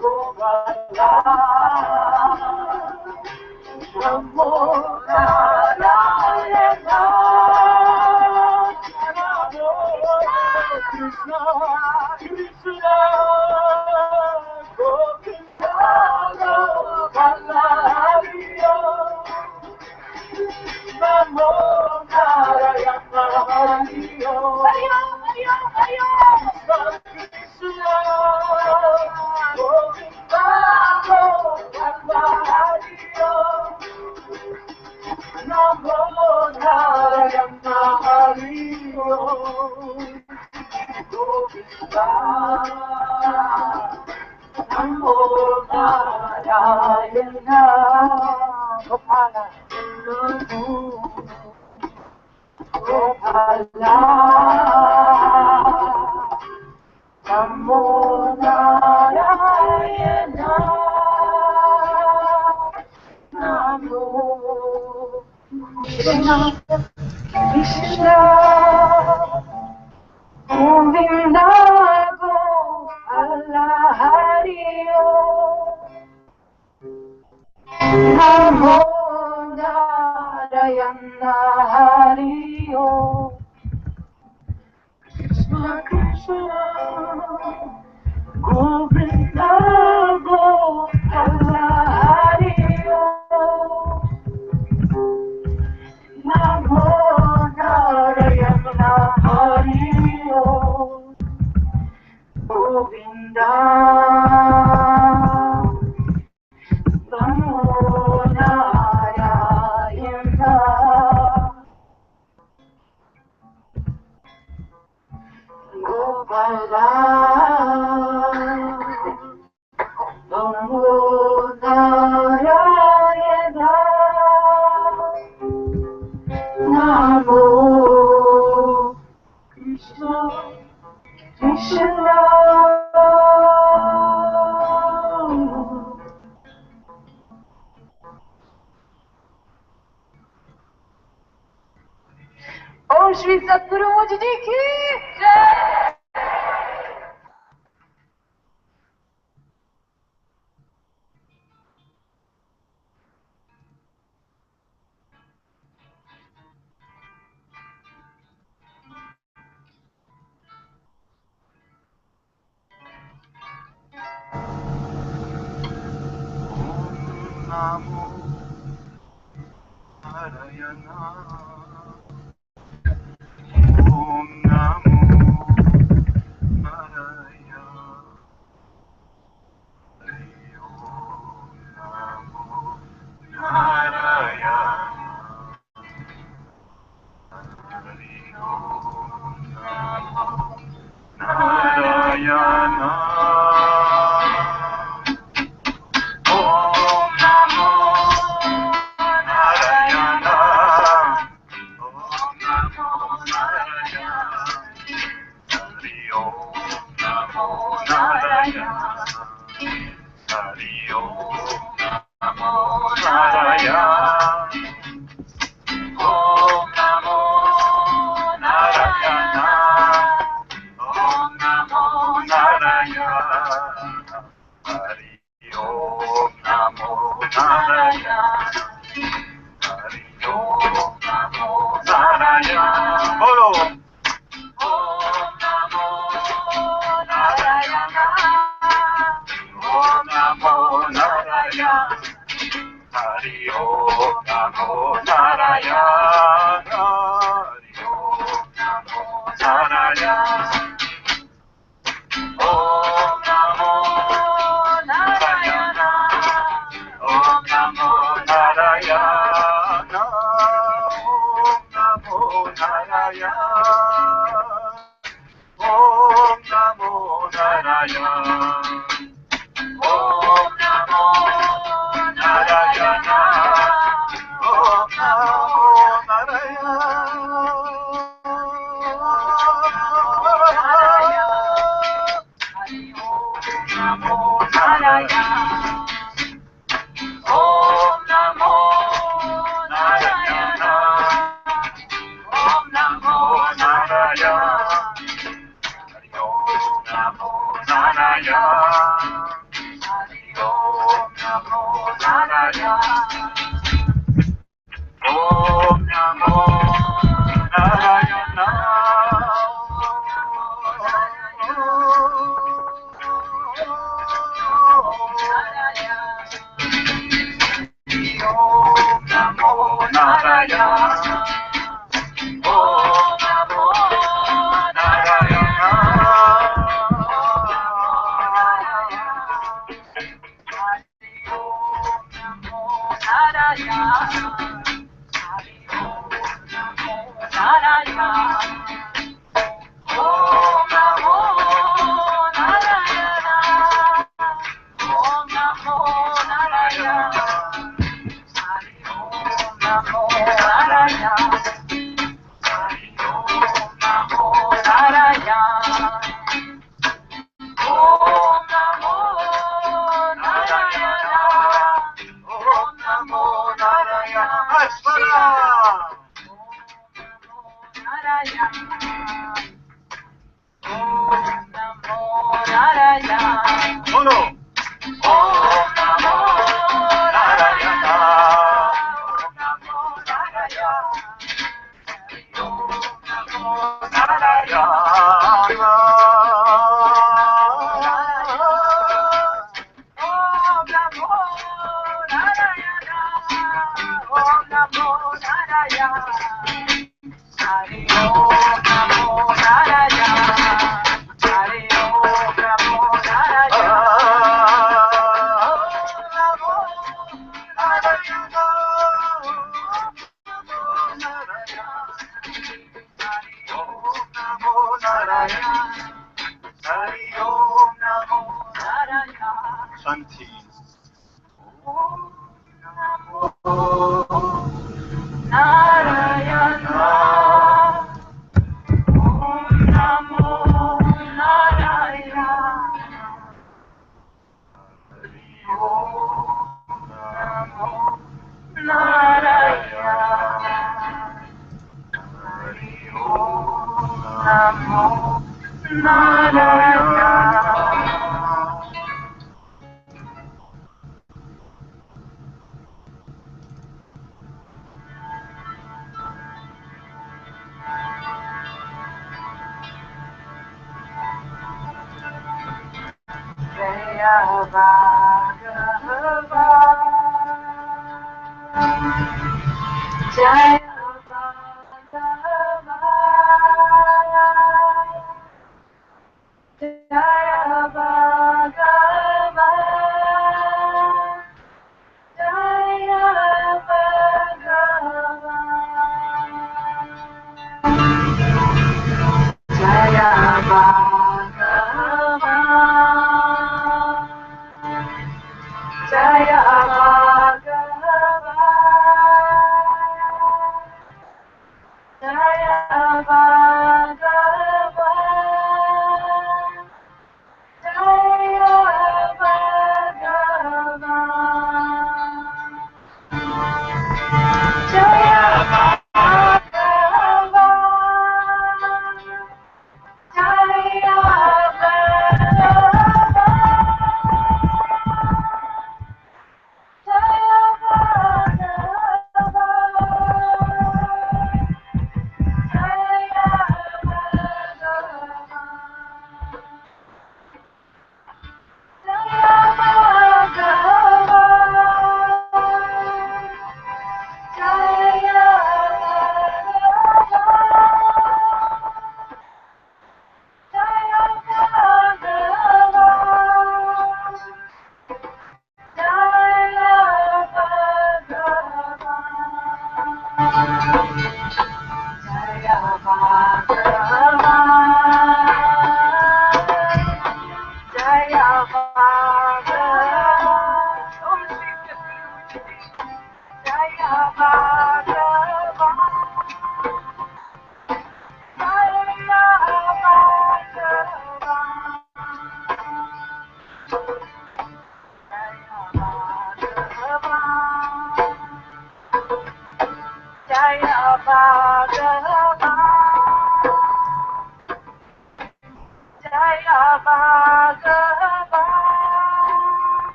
Gopala, Namo Narayana, Namo Krishna, Krishna, Govinda, Gopala, Namo Narayana, Krishna, Govinda, Gopala, Namo Narayana, Govinda, Namo Narayana, Gopala, Gopala, Namo Narayana, Namo Krishna, Krishna, Govinda, Gopala, Hari Namo Narayana, Hari Krishna, Krishna, Govinda, Gopala, Hari Namo Narayana, Hari Govinda, Namo Narayana, Gopala, Namo Narayana, Namo Krishna, Krishna, Om Shri Satguru Ji ki Jai. Namo Narayana, Om Namo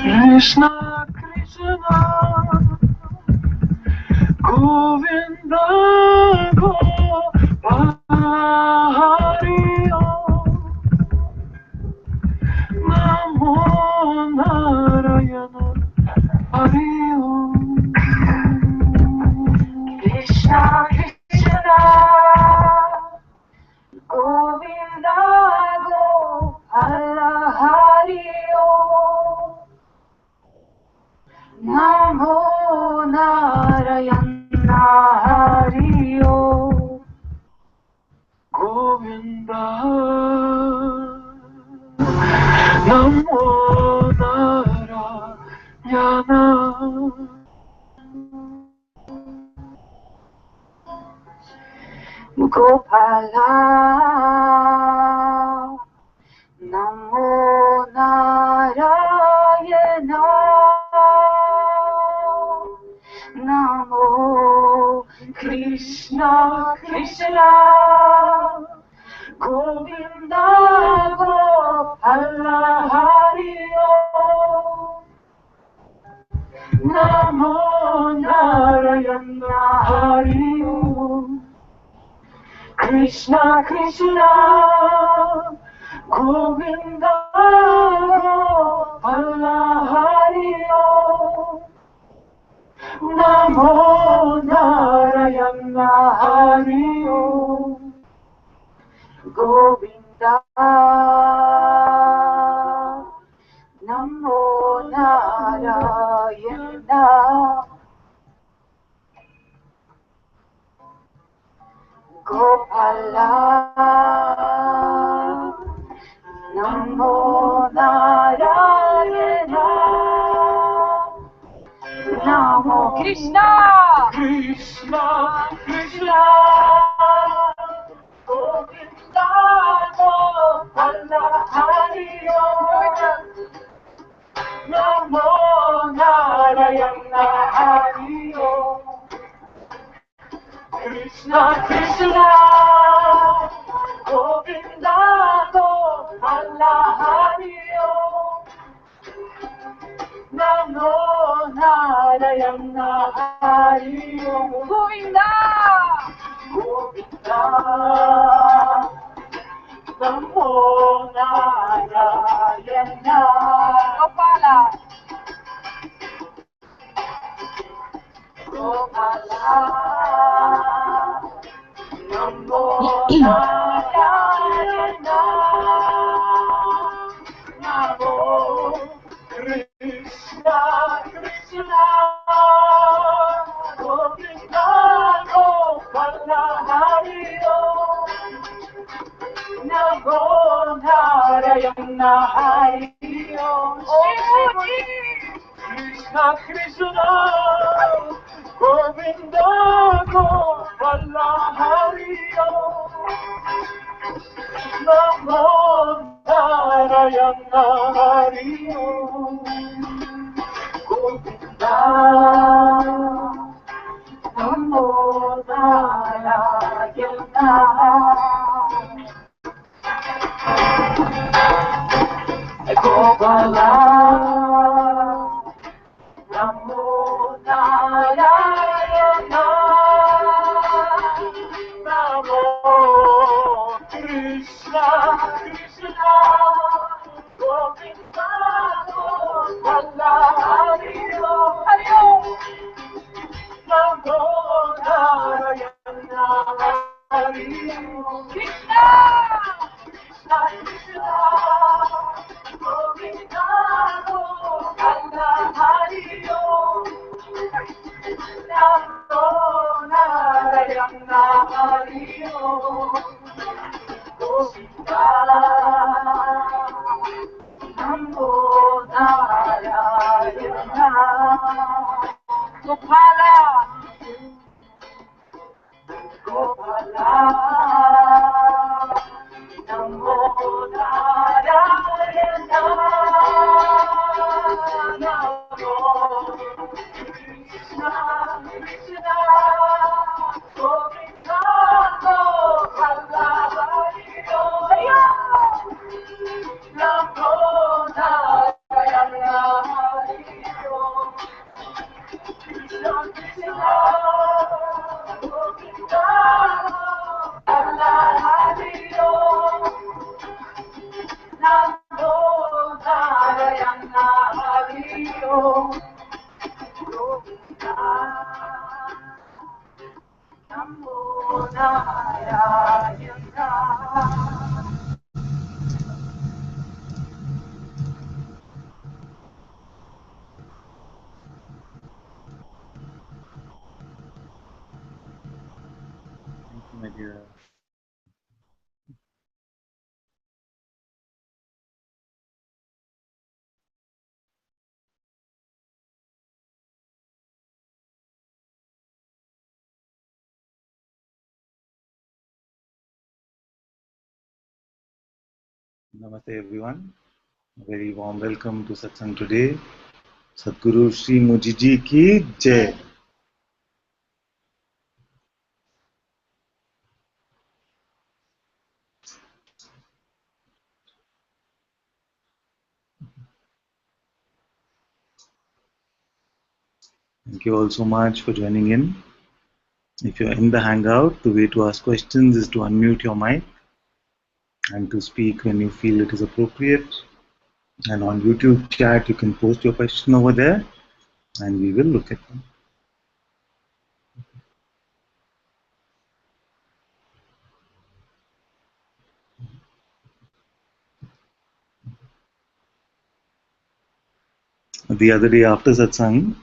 Krishna, Krishna, Govinda, Hari Namo Narayana, Hari Krishna, Krishna, Govinda, Hari Namo Narayana, Hari Govinda, Namo Narayana. Gopala, Namo Narayana, Namo Krishna, Krishna, Govinda, Gopala, Hari Namo Narayana, Hari Krishna Krishna Govinda Gopala Hari Om Namo Narayana Hari Om Govinda Namo Narayana Gopala Namo Narayana Namo Krishna! Krishna Krishna Govinda Gopala Hari Om Namo Narayana Hari Om Krishna Krishna Govinda Gopala Hari Om Namo Narayana Hari Om Govinda! Govinda Namo Narayana Gopala! Gopala Namo Narayana Namo Krishna Krishna Govinda Gopala Hari Om Namo Narayana Hari Om Shivuji! Krishna Krishna Govinda Gopala Hari Om Namo Narayana Hari Om Govinda Namo Narayana Gopala Namo Narayana Namo Krishna Krishna Govinda Gopala Hari Om Hari Om! Namo Narayana Hari Om Krishna! Krishna Krishna Govinda Gopala Hari Om Namo Narayana Hari Om Govinda Namo Narayana Gopala! Gopala Namo Narayana Namo Krishna Krishna Govinda Gopala Hari Om Namo Narayana Hari Om Krishna Krishna Govinda Gopala Hari Om Namo Narayana Hari Om Govinda Namo Narayana Thank you, my dear. Namaste, everyone. A very warm welcome to Satsang today. Sadhguru Sri Mujiji ki Jai. Thank you all so much for joining in. If you're in the Hangout, the way to ask questions is to unmute your mic and to speak when you feel it is appropriate. And on YouTube chat, you can post your question over there and we will look at them. The other day after Satsang,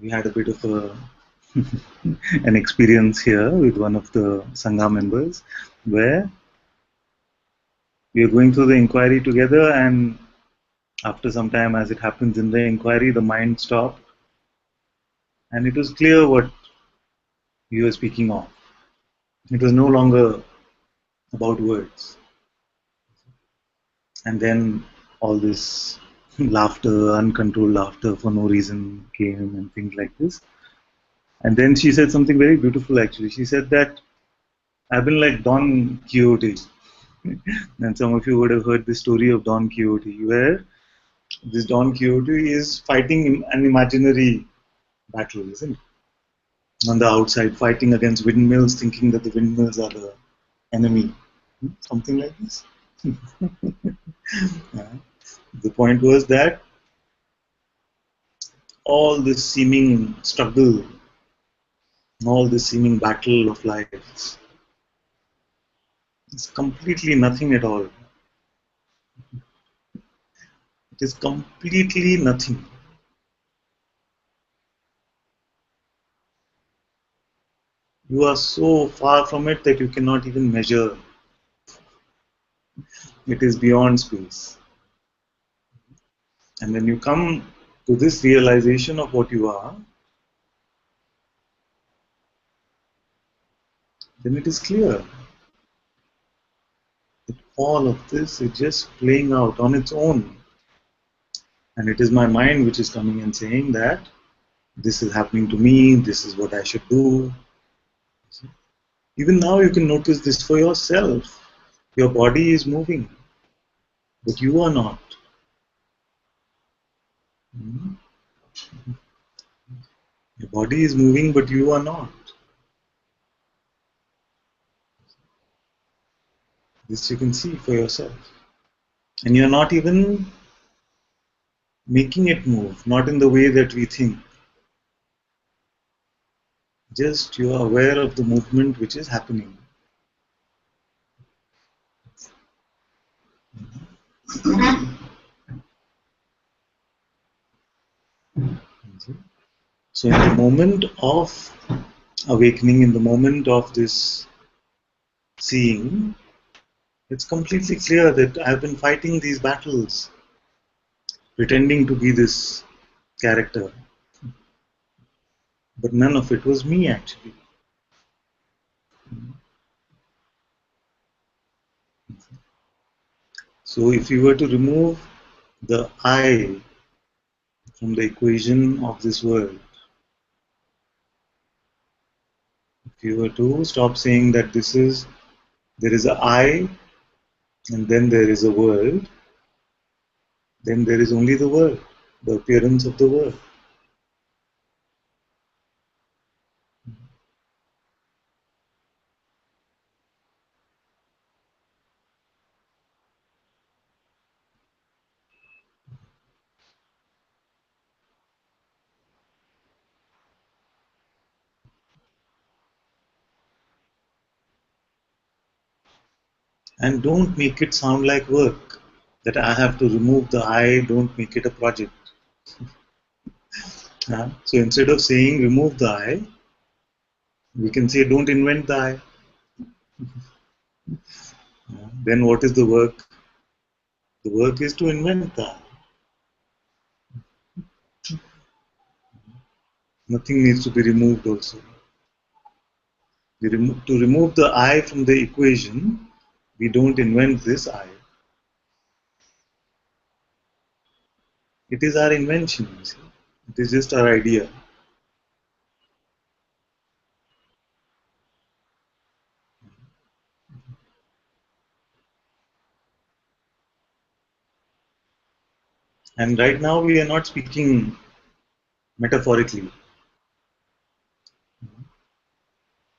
we had a bit of an experience here with one of the Sangha members where we are going through the inquiry together, and after some time, as it happens in the inquiry, the mind stopped and it was clear what we were speaking of. It was no longer about words. And then all this laughter, uncontrolled laughter for no reason came and things like this. And then she said something very beautiful actually. She said that I've been like Don Quixote. And some of you would have heard the story of Don Quixote, where this Don Quixote is fighting an imaginary battle, isn't it? On the outside, fighting against windmills, thinking that the windmills are the enemy. Something like this. Yeah. The point was that all this seeming struggle, all this seeming battle of life is completely nothing at all. It is completely nothing. You are so far from it that you cannot even measure. It is beyond space. And when you come to this realization of what you are, then it is clear that all of this is just playing out on its own. And it is my mind which is coming and saying that this is happening to me, this is what I should do. Even now you can notice this for yourself. Your body is moving, but you are not. Hmm? Your body is moving, but you are not. This you can see for yourself. And you're not even making it move, not in the way that we think. Just you are aware of the movement which is happening. So in the moment of awakening, in the moment of this seeing, it's completely clear that I've been fighting these battles, pretending to be this character, but none of it was me actually. So if you were to remove the I from the equation of this world, if you were to stop saying that there is a I and then there is a world, then there is only the world, the appearance of the world. And don't make it sound like work, that I have to remove the I, don't make it a project. So instead of saying remove the I, we can say don't invent the I. Then what is the work? The work is to invent the I. Nothing needs to be removed also. To remove the I from the equation, we don't invent this I. It is our invention, you see. It is just our idea. And right now we are not speaking metaphorically.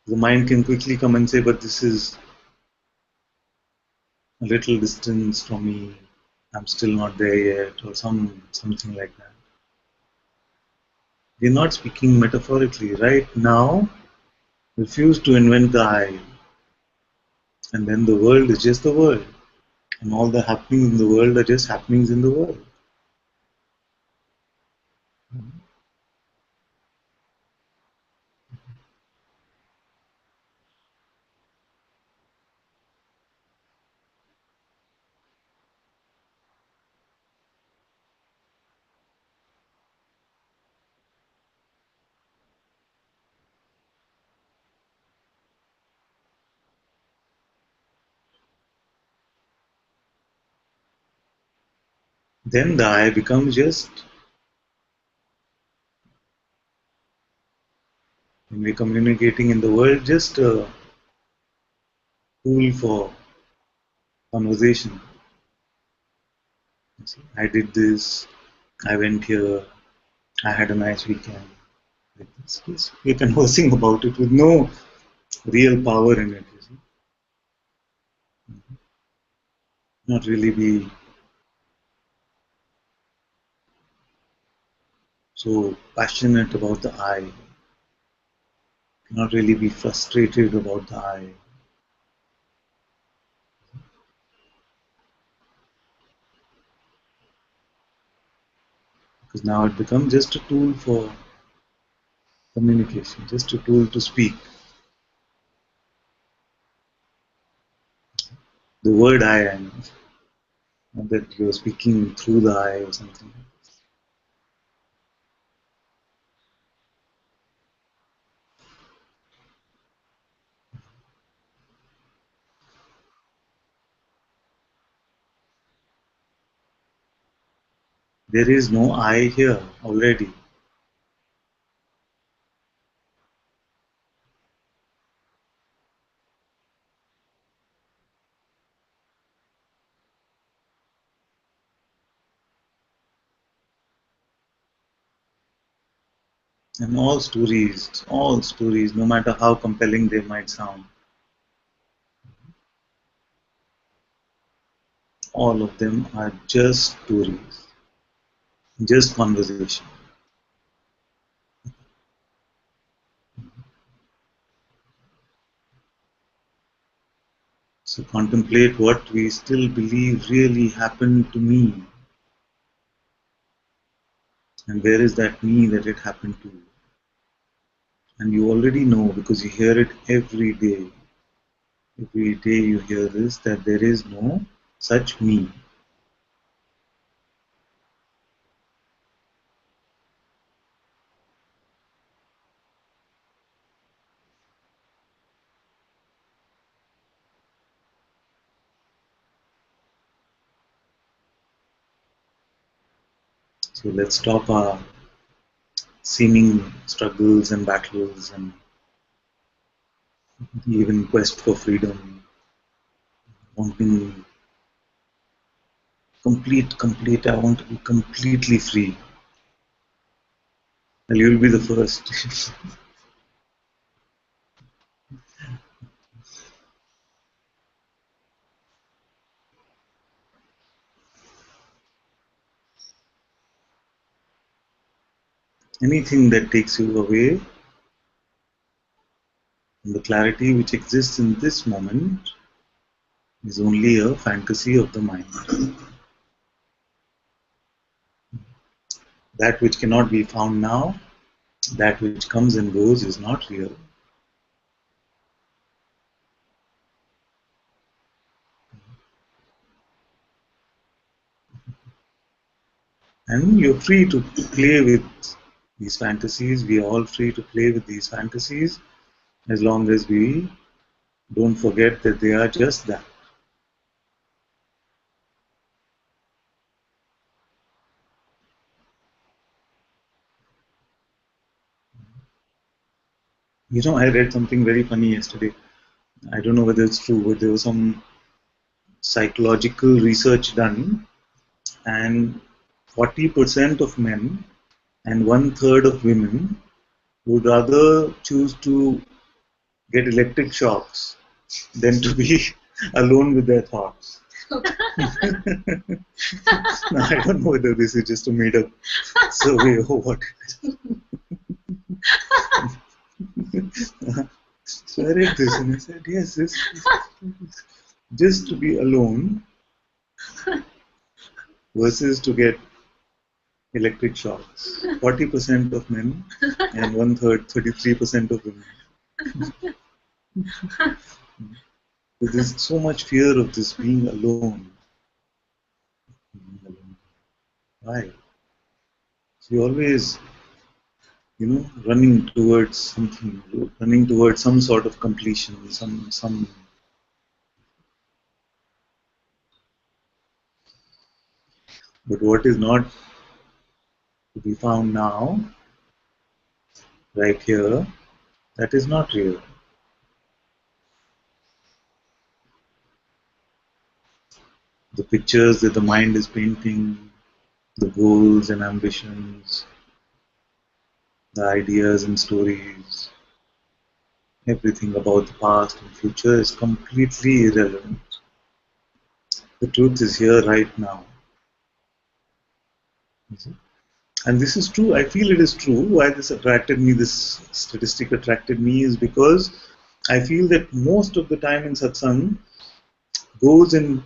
The mind can quickly come and say, but this is a little distance from me, I'm still not there yet, or something like that. We're not speaking metaphorically. Right now, refuse to invent the I, and then the world is just the world. And all the happenings in the world are just happenings in the world. Then the I becomes just, when we're communicating in the world, just a tool for conversation. You see, I did this, I went here, I had a nice weekend. Like this. Yes, we're conversing about it with no real power in it. You see, not really be so passionate about the I, not really be frustrated about the I. Because now it becomes just a tool for communication, just a tool to speak. The word I am, not that you're speaking through the I or something. There is no I here already. And all stories, no matter how compelling they might sound, all of them are just stories, just conversation. So contemplate what we still believe really happened to me. And where is that me that it happened to? And you already know because you hear it every day. Every day you hear this, that there is no such me. So let's stop our seeming struggles and battles and even quest for freedom, wanting complete, I want to be completely free. Well, you'll be the first. Anything that takes you away from the clarity which exists in this moment is only a fantasy of the mind. That which cannot be found now, that which comes and goes is not real. And you're free to play with these fantasies. We are all free to play with these fantasies as long as we don't forget that they are just that. You know, I read something very funny yesterday. I don't know whether it's true, but there was some psychological research done, and 40% of men and one third of women would rather choose to get electric shocks than to be alone with their thoughts. Now, I don't know whether this is just a made up survey or what. So I read this and I said, yes, just to be alone versus to get electric shocks. 40% of men and 33% of women. There's so much fear of this being alone. Why? So you're always, running towards something, running towards some sort of completion, some. But what is not to be found now, right here, that is not real. The pictures that the mind is painting, the goals and ambitions, the ideas and stories, everything about the past and future is completely irrelevant. The truth is here right now. And this is true. I feel it is true. Why this statistic attracted me is because I feel that most of the time in satsang goes in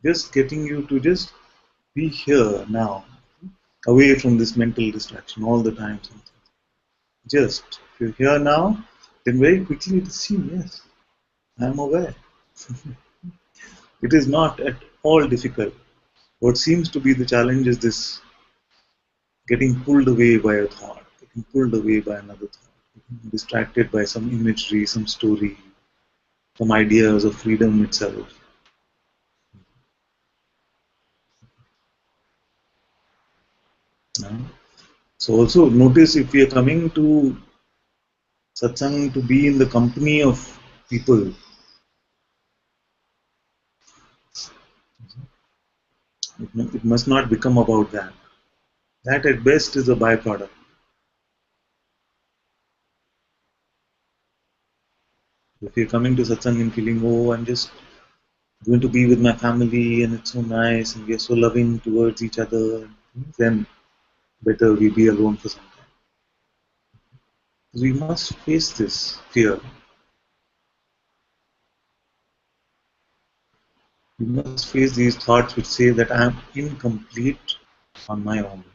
just getting you to just be here now, away from this mental distraction all the time. Just, if you're here now, then very quickly it is seen, yes, I am aware. It is not at all difficult. What seems to be the challenge is this getting pulled away by a thought, getting pulled away by another thought, getting distracted by some imagery, some story, some ideas of freedom itself. So also notice if we are coming to satsang to be in the company of people, it must not become about that. That at best is a byproduct. If you're coming to satsang and feeling, oh, I'm just going to be with my family and it's so nice and we are so loving towards each other, then better we be alone for some time. We must face this fear. We must face these thoughts which say that I am incomplete on my own.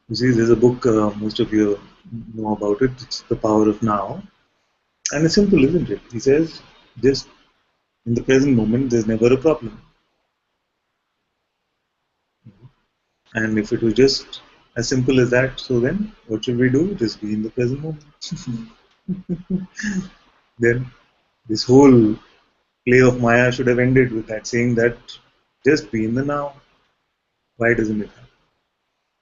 You see, there's a book, most of you know about it, it's The Power of Now. And it's simple, isn't it? He says, just in the present moment, there's never a problem. And if it was just as simple as that, so then what should we do? Just be in the present moment. Then this whole play of Maya should have ended with that, saying that just be in the now. Why doesn't it happen?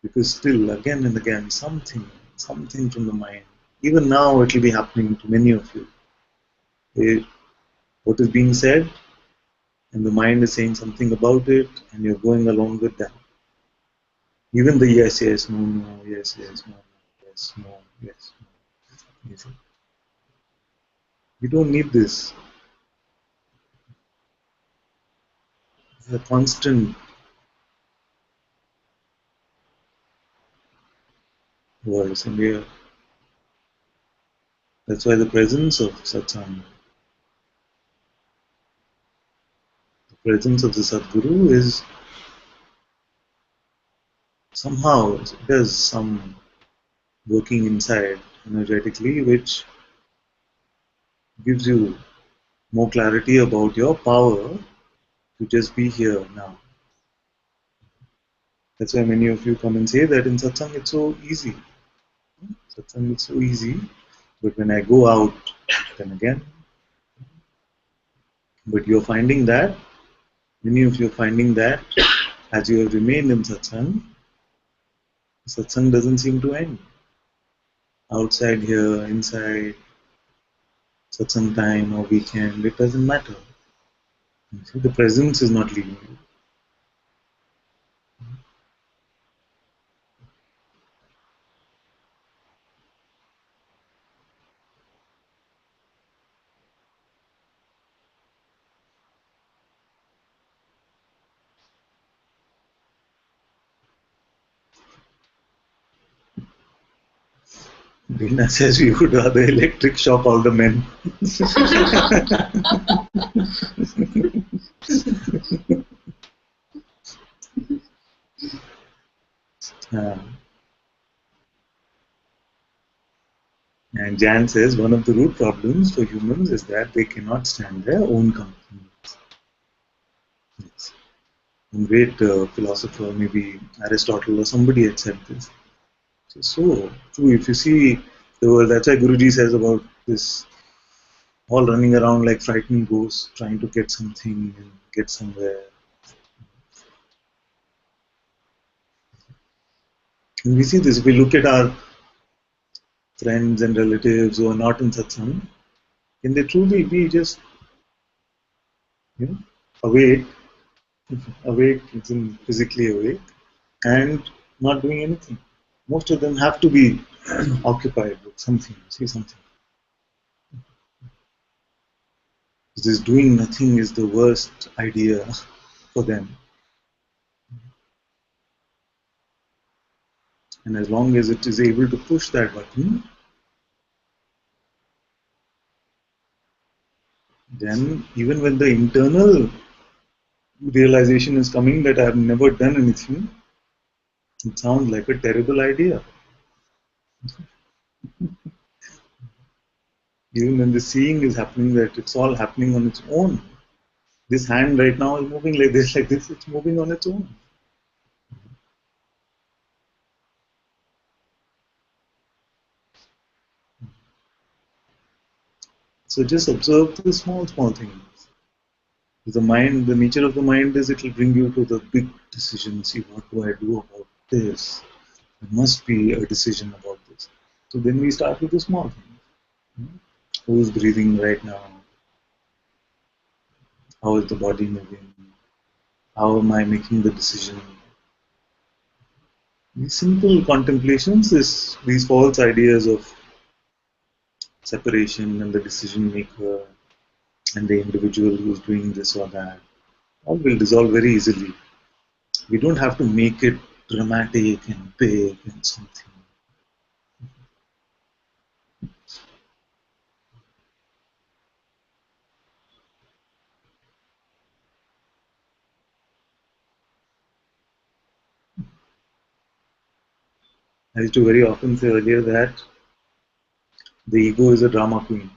Because still, again and again, something from the mind. Even now, it will be happening to many of you. What is being said, and the mind is saying something about it, and you're going along with that. Even the yes, yes, no, no, yes, yes, no, no, yes, no, yes, no. You see? We don't need this. It's a constant voice, and that's why the presence of Satsang, the presence of the Sadguru is somehow, there's some working inside energetically which gives you more clarity about your power to just be here now. That's why many of you come and say that in Satsang it's so easy. Satsang is so easy, but when I go out, then again. But you're finding that, many of you are finding that as you have remained in Satsang doesn't seem to end. Outside here, inside, Satsang time or weekend, it doesn't matter. You see, the presence is not leaving you. Dina says we would rather electric shock all the men. Uh, and Jan says one of the root problems for humans is that they cannot stand their own company. Yes. A great philosopher, maybe Aristotle or somebody had said this. So true. If you see the world, that's why Guruji says about this all running around like frightened ghosts, trying to get something and get somewhere. And we see this if we look at our friends and relatives who are not in satsang, can they truly be just you know awake, awake, it's in physically awake, and not doing anything? Most of them have to be occupied with something, see something. This doing nothing is the worst idea for them. And as long as it is able to push that button, then even when the internal realization is coming that I have never done anything, it sounds like a terrible idea. Even when the seeing is happening, that it's all happening on its own. This hand right now is moving like this, it's moving on its own. So just observe the small, small things. The mind, the nature of the mind is it will bring you to the big decision. See, what do I do about this? There must be a decision about this. So then we start with the small things. Who's breathing right now? How is the body moving? How am I making the decision? These simple contemplations, these false ideas of separation and the decision maker and the individual who's doing this or that, all will dissolve very easily. We don't have to make it dramatic and big and something. I used to very often say earlier that the ego is a drama queen.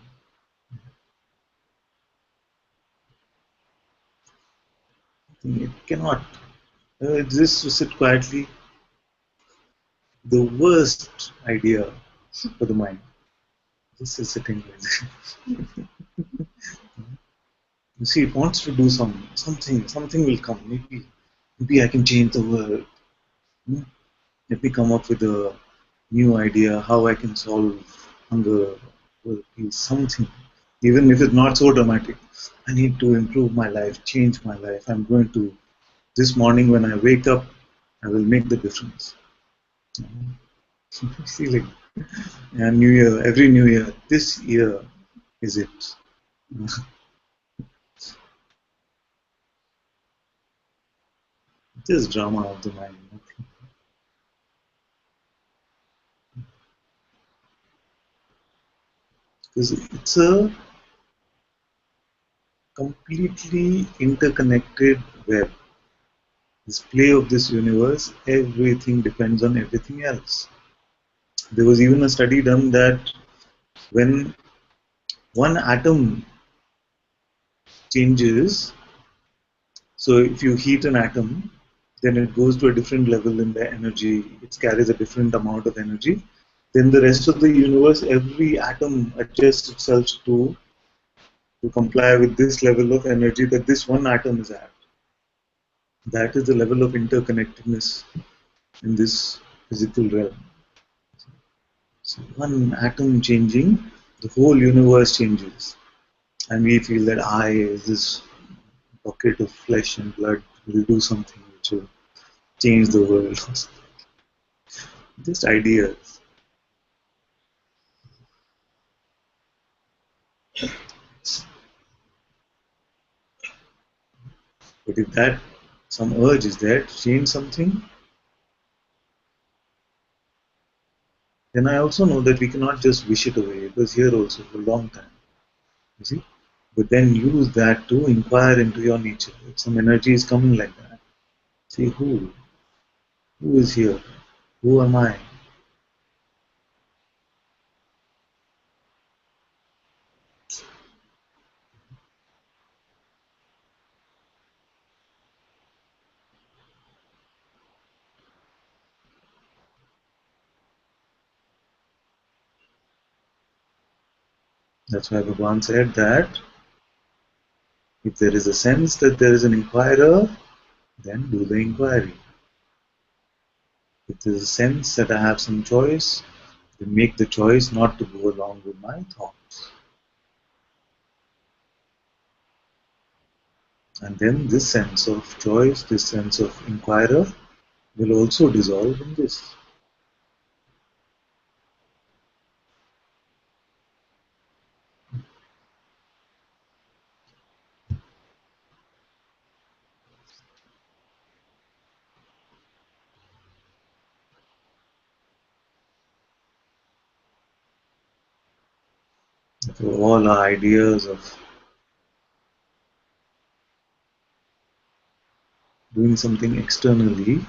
It cannot exist to sit quietly. The worst idea for the mind. This is sitting there. You see, it wants to do something will come. Maybe I can change the world. Hmm? Let me come up with a new idea how I can solve hunger, world peace, something. Even if it's not so dramatic, I need to improve my life, change my life. I'm going to this morning when I wake up, I will make the difference. See, like New Year, every New Year, this year is it. Just drama of the mind. Because it's a completely interconnected web. This play of this universe, everything depends on everything else. There was even a study done that when one atom changes, so if you heat an atom, then it goes to a different level in the energy, it carries a different amount of energy. Then the rest of the universe, every atom adjusts itself to comply with this level of energy that this one atom is at. That is the level of interconnectedness in this physical realm. So one atom changing, the whole universe changes. And we feel that I, this bucket of flesh and blood, will do something which will change the world. Just ideas. But if that some urge is there to change something, then I also know that we cannot just wish it away. It was here also for a long time. You see? But then use that to inquire into your nature. If some energy is coming like that, see who? Who is here? Who am I? That's why Bhagavan said that if there is a sense that there is an inquirer, then do the inquiry. If there is a sense that I have some choice, then make the choice not to go along with my thoughts. And then this sense of choice, this sense of inquirer, will also dissolve in this. For all our ideas of doing something externally,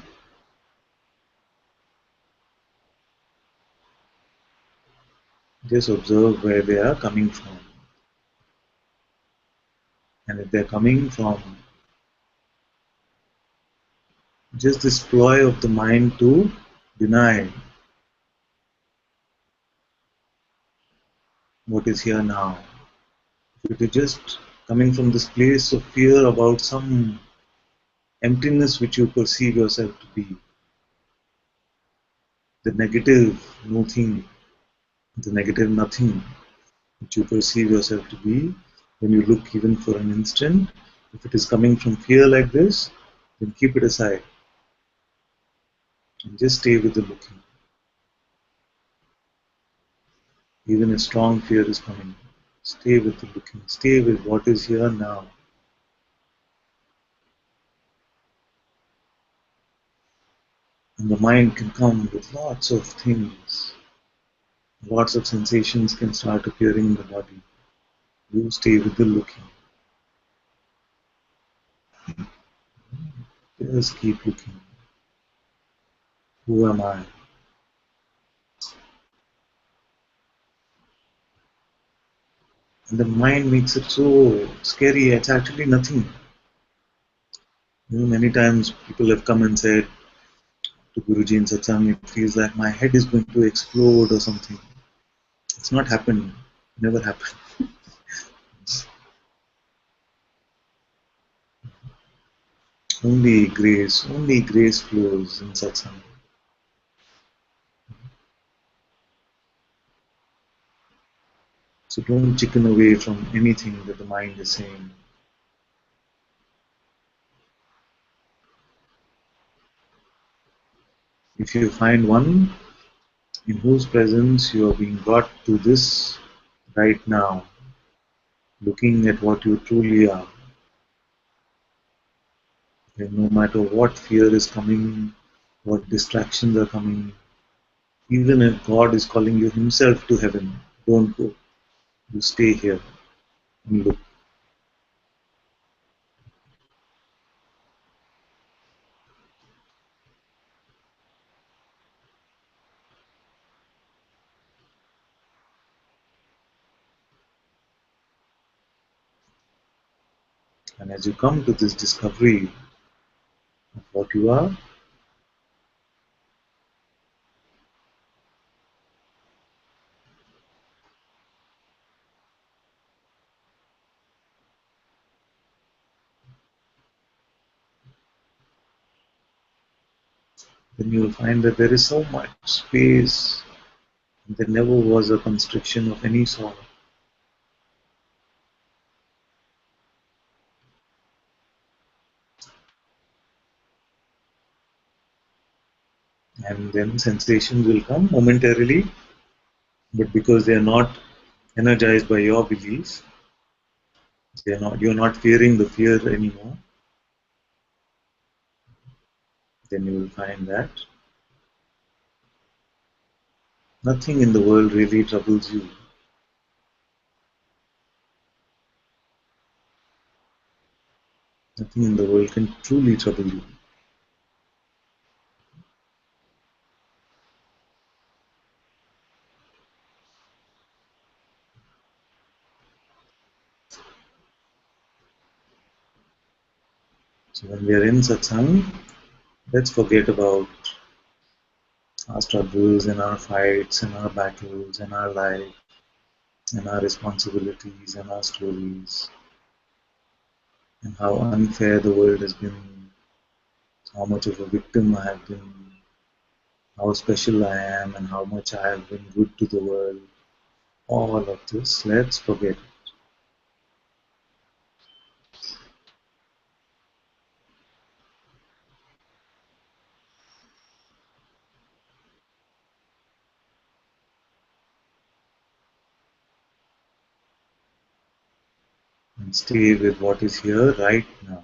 just observe where they are coming from. And if they're coming from just this ploy of the mind to deny what is here now, if it is just coming from this place of fear about some emptiness which you perceive yourself to be, the negative nothing, the negative nothing which you perceive yourself to be, when you look even for an instant, if it is coming from fear like this, then keep it aside and just stay with the looking. Even a strong fear is coming. Stay with the looking. Stay with what is here now. And the mind can come with lots of things. Lots of sensations can start appearing in the body. You stay with the looking. Just keep looking. Who am I? And the mind makes it so scary. It's actually nothing. Many times people have come and said to Guruji in Satsang, it feels like my head is going to explode or something. It's not happened. Never happened. Only grace flows in Satsang. So don't chicken away from anything that the mind is saying. If you find one in whose presence you are being brought to this right now, looking at what you truly are, then no matter what fear is coming, what distractions are coming, even if God is calling you Himself to heaven, don't go. You stay here and look. And as you come to this discovery of what you are, then you will find that there is so much space. There never was a constriction of any sort. And then sensations will come momentarily, but because they are not energized by your beliefs, you're not fearing the fear anymore, then you will find that Nothing in the world really troubles you. Nothing in the world can truly trouble you. So when we are in satsang, let's forget about our struggles and our fights and our battles and our life and our responsibilities and our stories and how unfair the world has been, how much of a victim I have been, how special I am, and how much I have been good to the world. All of this, let's forget it and stay with what is here right now.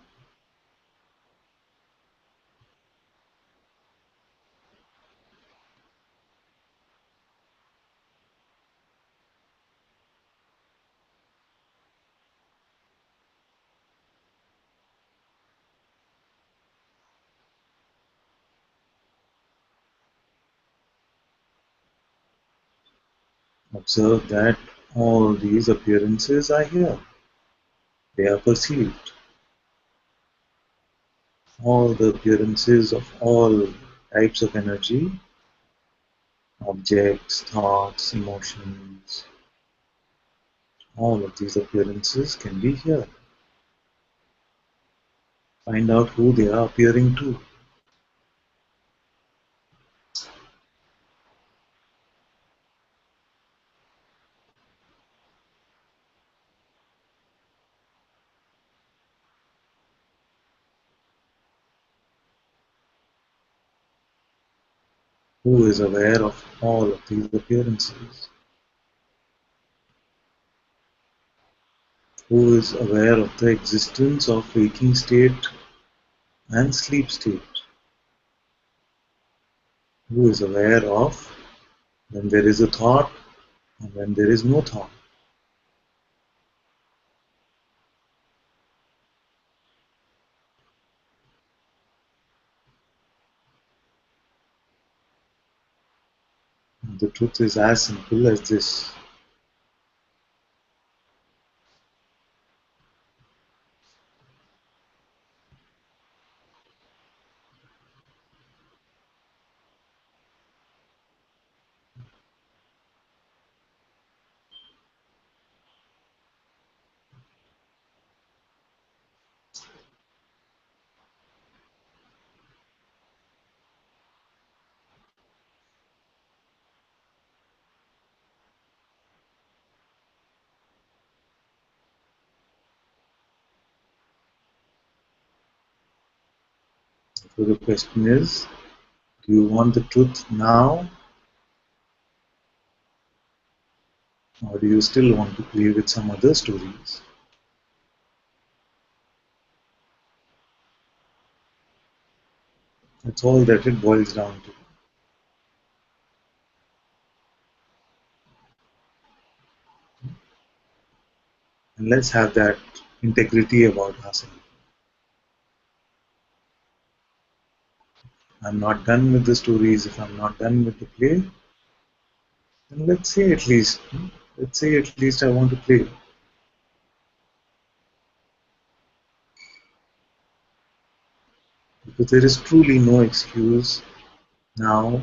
Observe that all these appearances are here, they are perceived. All the appearances of all types of energy, objects, thoughts, emotions, all of these appearances can be here. Find out who they are appearing to. Who is aware of all of these appearances? Who is aware of the existence of waking state and sleep state? Who is aware of when there is a thought and when there is no thought? The truth is as simple as this. So the question is, do you want the truth now, or do you still want to play with some other stories? That's all that it boils down to. And let's have that integrity about ourselves. I'm not done with the stories. If I'm not done with the play, then let's say at least I want to play. Because there is truly no excuse now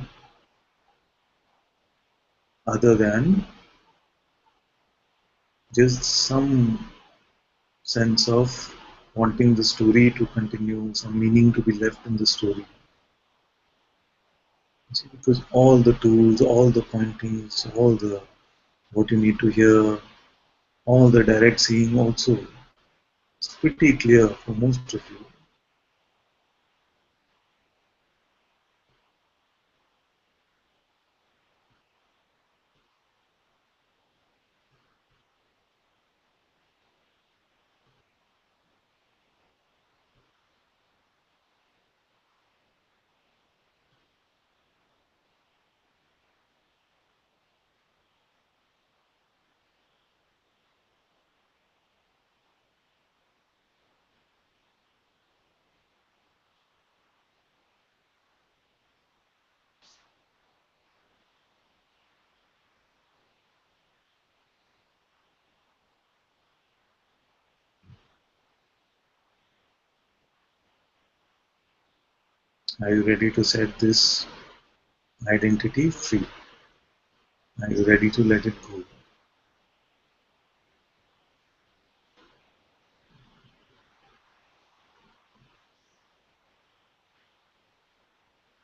other than just some sense of wanting the story to continue, some meaning to be left in the story. See, because all the tools, all the pointings, all the what you need to hear, all the direct seeing also, it's pretty clear for most of you. Are you ready to set this identity free? Are you ready to let it go?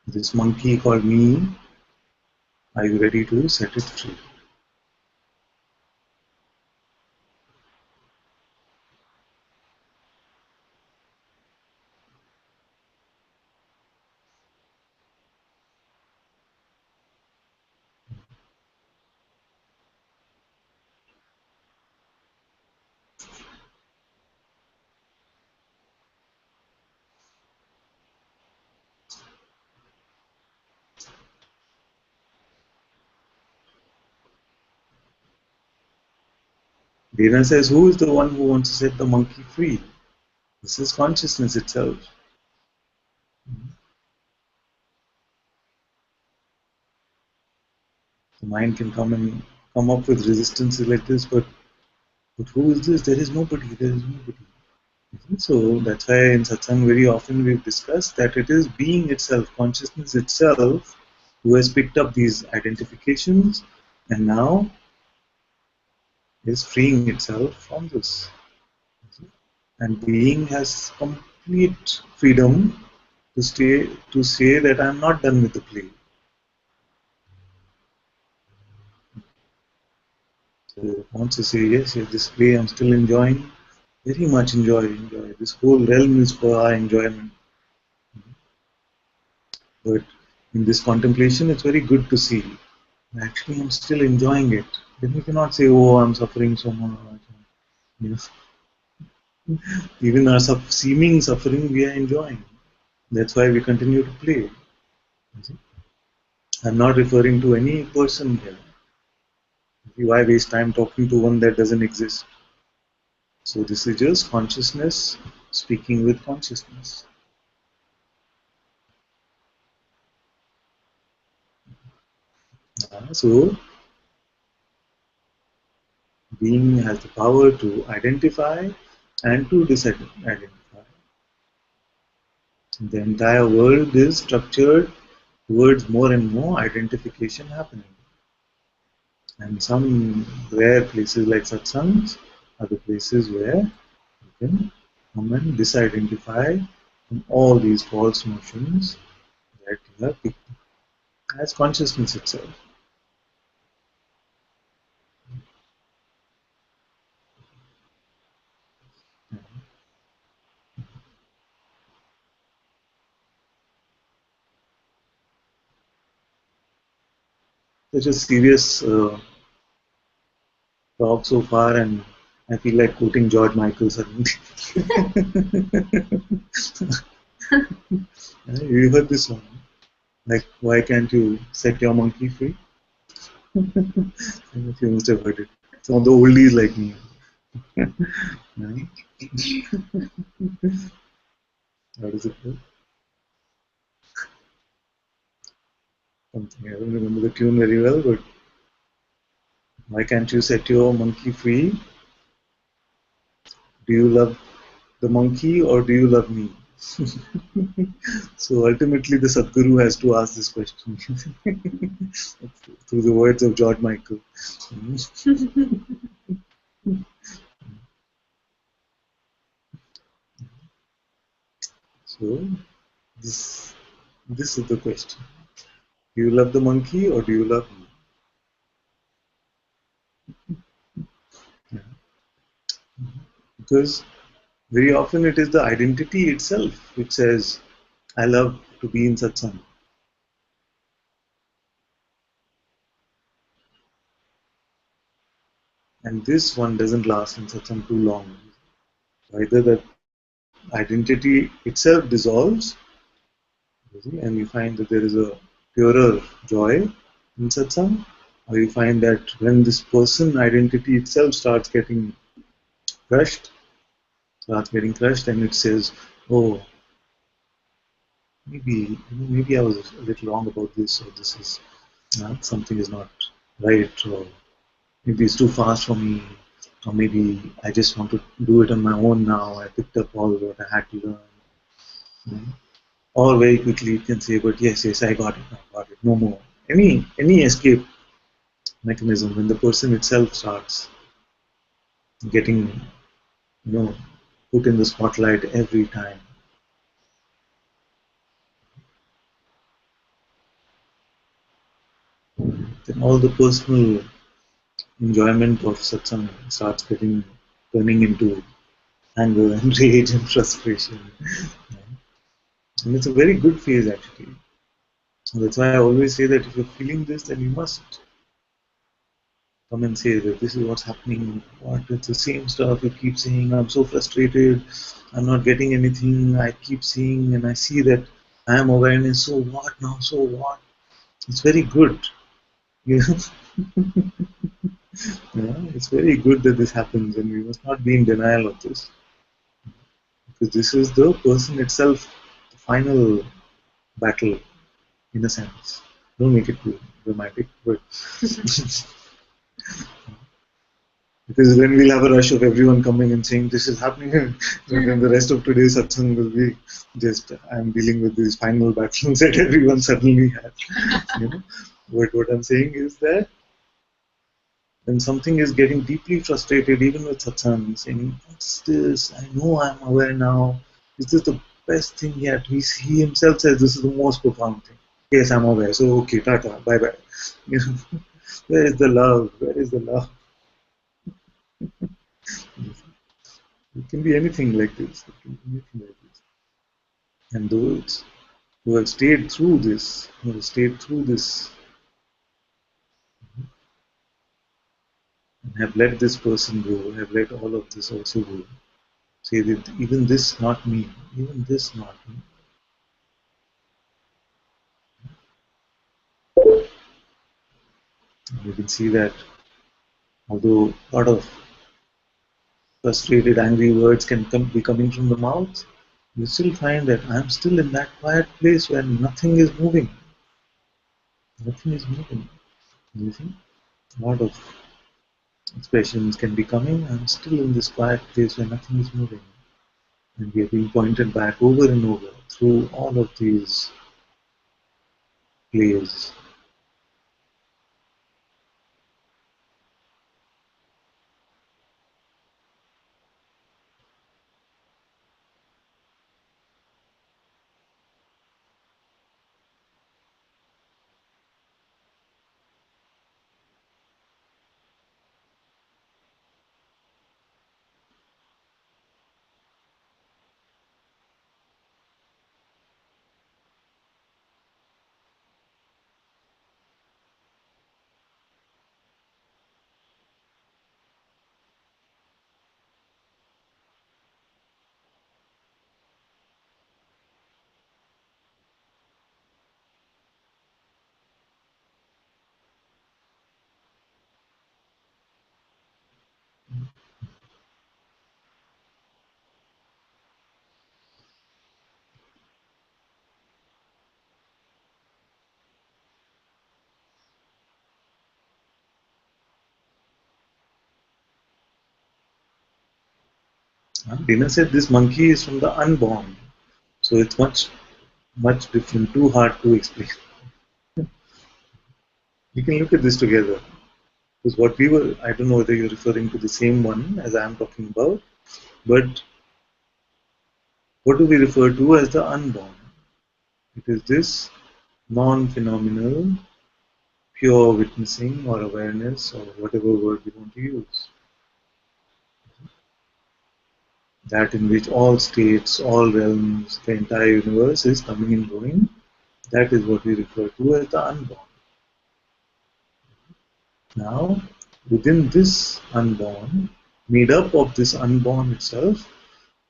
This monkey called me, are you ready to set it free? Dana says, who is the one who wants to set the monkey free? This is consciousness itself. The mind can come up with resistances like this, but who is this? There is nobody. There is nobody. So that's why in Satsang very often we've discussed that it is being itself, consciousness itself, who has picked up these identifications and now is freeing itself from this. And being has complete freedom to say that I'm not done with the play. So it wants to say, yes, yes, this play I'm still enjoying, very much enjoy. This whole realm is for our enjoyment. But in this contemplation, it's very good to see. Actually, I'm still enjoying it. Then we cannot say, oh, I'm suffering so much. Yes. Even our seeming suffering, we are enjoying. That's why we continue to play. I'm not referring to any person here. Why waste time talking to one that doesn't exist? So this is just consciousness speaking with consciousness. So being has the power to identify and to disidentify. The entire world is structured towards more and more identification happening. And some rare places like satsangs are the places where you can come and disidentify from all these false notions that you have picked up as consciousness itself. Such a serious talk so far, and I feel like quoting George Michael suddenly. You heard this one? Like, why can't you set your monkey free? I don't know if you must have heard it. Some of the oldies like me. Right? How does it go? Something. I don't remember the tune very well, but why can't you set your monkey free? Do you love the monkey or do you love me? So ultimately, the Sadguru has to ask this question through the words of George Michael. So this is the question: do you love the monkey or do you love me? Because very often it is the identity itself which says, I love to be in satsang. And this one doesn't last in satsang too long. Either that identity itself dissolves, and you find that there is a purer joy in satsang, or you find that when this person identity itself crushed, starts getting crushed, and it says, oh, maybe I was a little wrong about this, or this is something is not right, or maybe it's too fast for me, or maybe I just want to do it on my own now. I picked up all what I had to learn. or very quickly it can say, but yes, yes, I got it, no more. Any escape mechanism when the person itself starts getting, put in the spotlight every time, then all the personal enjoyment of satsang starts turning into anger and rage and frustration. And it's a very good phase actually. That's why I always say that if you're feeling this, then you must come and say that this is what's happening. What it's the same stuff you keep saying. I'm so frustrated. I'm not getting anything. I keep seeing and I see that I am awareness. So what now? So what? It's very good. You know? Yeah, it's very good that this happens, and we must not be in denial of this because this is the person itself, the final battle in a sense. Don't make it too dramatic, but because then we'll have a rush of everyone coming and saying this is happening, and then the rest of today's satsang will be just I'm dealing with these final battles that everyone suddenly has. You know, but what I'm saying is that when something is getting deeply frustrated, even with satsang, saying, "What's this? I know I'm aware now. This is the best thing yet." He himself says this is the most profound thing. Yes, I'm aware. So okay, tata, bye bye. You know, where is the love? Where is the love? It can be anything like this. It can be anything like this. And those who have stayed through this, who have stayed through this, and have let this person go, have let all of this also go, say that even this not me, even this not me. And you can see that although a lot of frustrated, angry words can be coming from the mouth, you still find that I'm still in that quiet place where nothing is moving. Nothing is moving. You see? A lot of expressions can be coming. I'm still in this quiet place where nothing is moving. And we are being pointed back over and over through all of these plays. Dina said this monkey is from the unborn. So it's much different, too hard to explain. We can look at this together. Because what we were, I don't know whether you're referring to the same one as I am talking about, but what do we refer to as the unborn? It is this non-phenomenal, pure witnessing or awareness or whatever word we want to use. That in which all states, all realms, the entire universe is coming and going. That is what we refer to as the unborn. Now, within this unborn, made up of this unborn itself,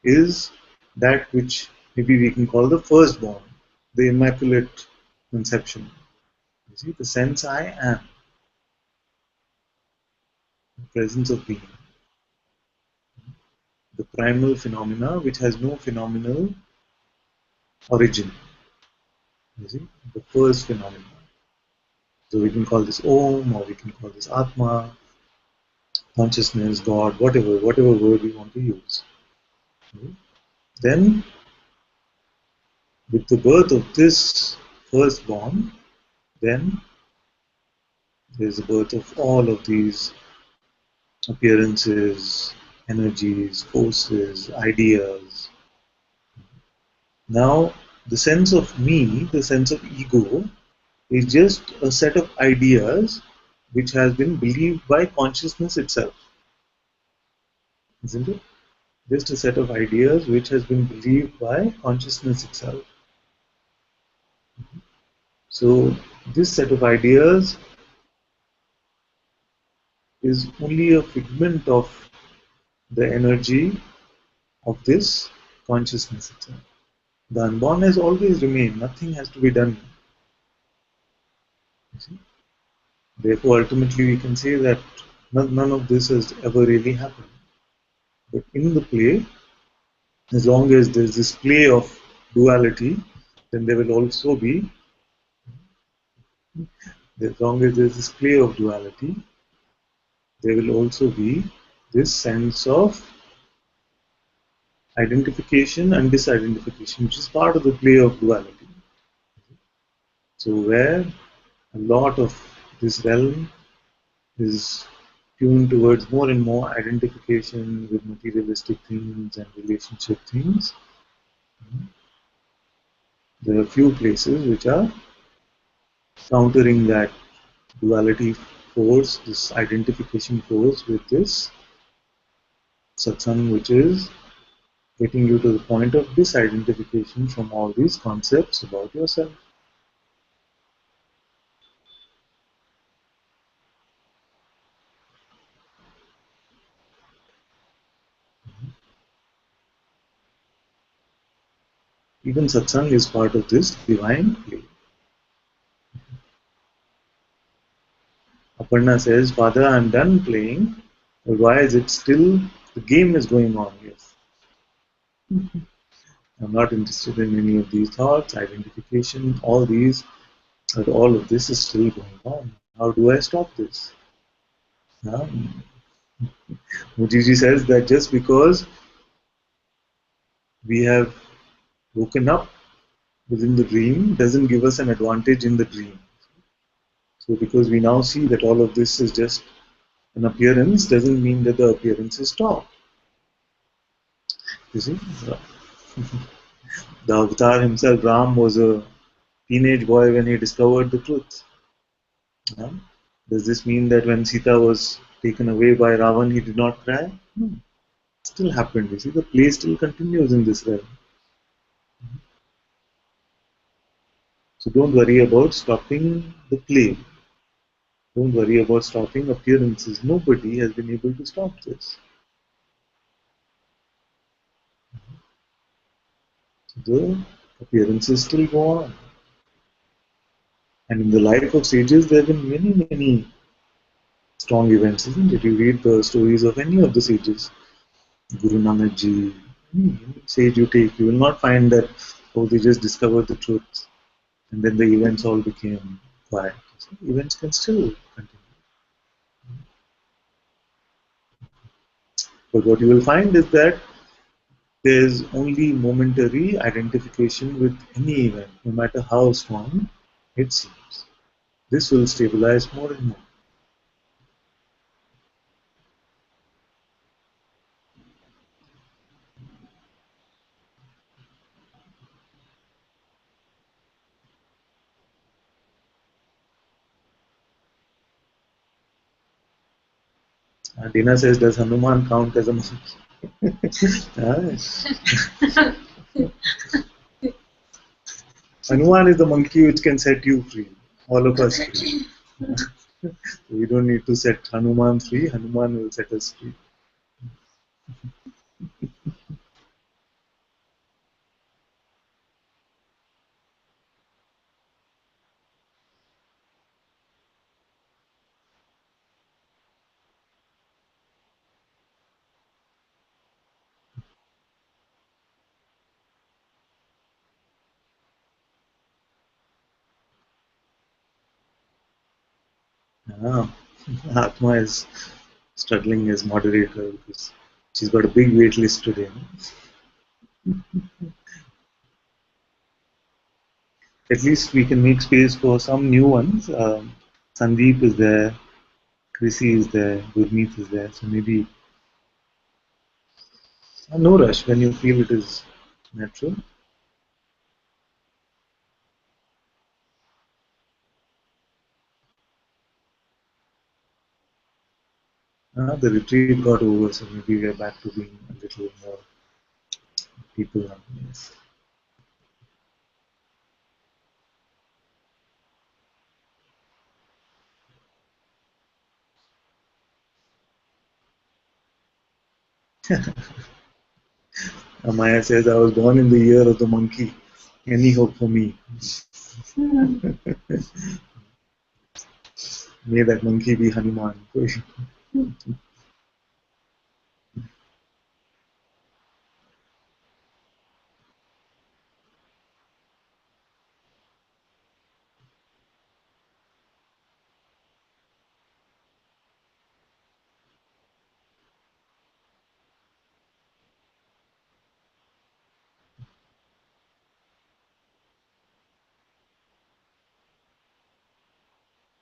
is that which maybe we can call the firstborn, the immaculate conception. You see, the sense I am, the presence of being, the primal phenomena which has no phenomenal origin. You see, the first phenomena. So we can call this Om, or we can call this Atma, consciousness, God, whatever word we want to use. Okay? Then with the birth of this firstborn, then there's the birth of all of these appearances, energies, forces, ideas. Now, the sense of me, the sense of ego, is just a set of ideas which has been believed by consciousness itself, isn't it? Just a set of ideas which has been believed by consciousness itself. So, this set of ideas is only a figment of the energy of this consciousness itself. The unborn has always remained, nothing has to be done. You see? Therefore, ultimately, we can say that none of this has ever really happened. But in the play, as long as there's this play of duality, then there will also be, as long as there's this play of duality, there will also be this sense of identification and disidentification, which is part of the play of duality. So, where a lot of this realm is tuned towards more and more identification with materialistic things and relationship things, there are few places which are countering that duality force, this identification force with this satsang, which is getting you to the point of disidentification from all these concepts about yourself. Even satsang is part of this divine play. Aparna says, Father, I'm done playing, but why is it still, the game is going on? Yes. I'm not interested in any of these thoughts, identification, all these, but all of this is still going on. How do I stop this? Mujiji says that just because we have woken up within the dream doesn't give us an advantage in the dream. So because we now see that all of this is just an appearance doesn't mean that the appearance is stopped. You see? The avatar himself, Ram, was a teenage boy when he discovered the truth. Yeah? Does this mean that when Sita was taken away by Ravan, he did not cry? No. It still happened. You see, the play still continues in this realm. So don't worry about stopping the play. Don't worry about stopping appearances. Nobody has been able to stop this. So the appearances still go on. And in the life of sages, there have been many, many strong events, isn't it? You read the stories of any of the sages, Guru Nanak Ji, any sage you take, you will not find that, oh, they just discovered the truth and then the events all became quiet. So events can still continue. But what you will find is that there is only momentary identification with any event, no matter how strong it seems. This will stabilize more and more. Dina says, does Hanuman count as a monkey? Hanuman is the monkey which can set you free. All of us free. We don't need to set Hanuman free. Hanuman will set us free. Atma is struggling as moderator because she's got a big wait list today. at least we can make space for some new ones. Sandeep is there, Chrissy is there, Gurmeet is there. So maybe no rush when you feel it is natural. The retreat got over, so maybe we're back to being a little more people. Yes. Amaya says, I was born in the year of the monkey. Any hope for me? May that monkey be Hanuman.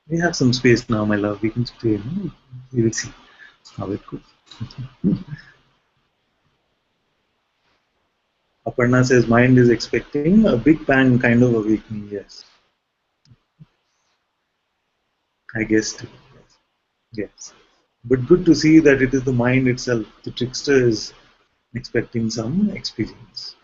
We have some space now, my love. We can stay. No? We will see how it goes. Aparna says, mind is expecting a big bang kind of awakening. Yes, I guess. Yes. Yes. But good to see that it is the mind itself. The trickster is expecting some experience.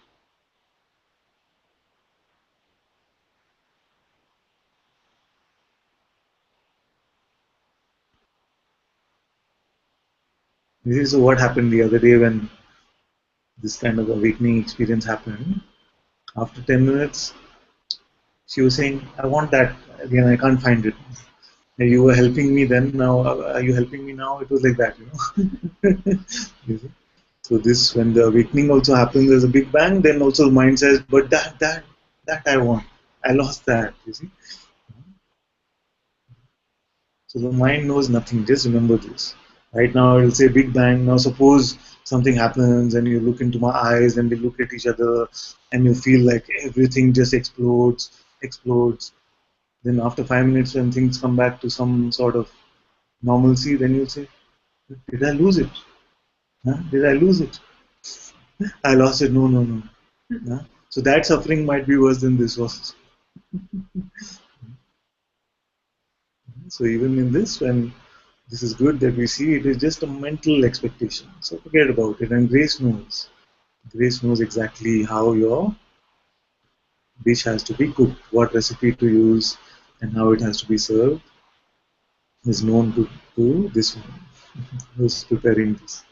This is what happened the other day when this kind of awakening experience happened. After 10 minutes, she was saying, I want that. Again, I can't find it. You were helping me then, now are you helping me now? It was like that, you know. You see? So this, when the awakening also happens, there's a big bang, then also the mind says, but that I want. I lost that, you see. So the mind knows nothing, just remember this. Right now it'll say big bang. Now suppose something happens and you look into my eyes and we look at each other and you feel like everything just explodes. Then after 5 minutes when things come back to some sort of normalcy, then you'll say, did I lose it? Huh? Did I lose it? I lost it. No, no, no. Huh? So that suffering might be worse than this was. So even in this, when this is good that we see, it is just a mental expectation. So forget about it. And grace knows. Grace knows exactly how your dish has to be cooked, what recipe to use, and how it has to be served is known to this one who's preparing this.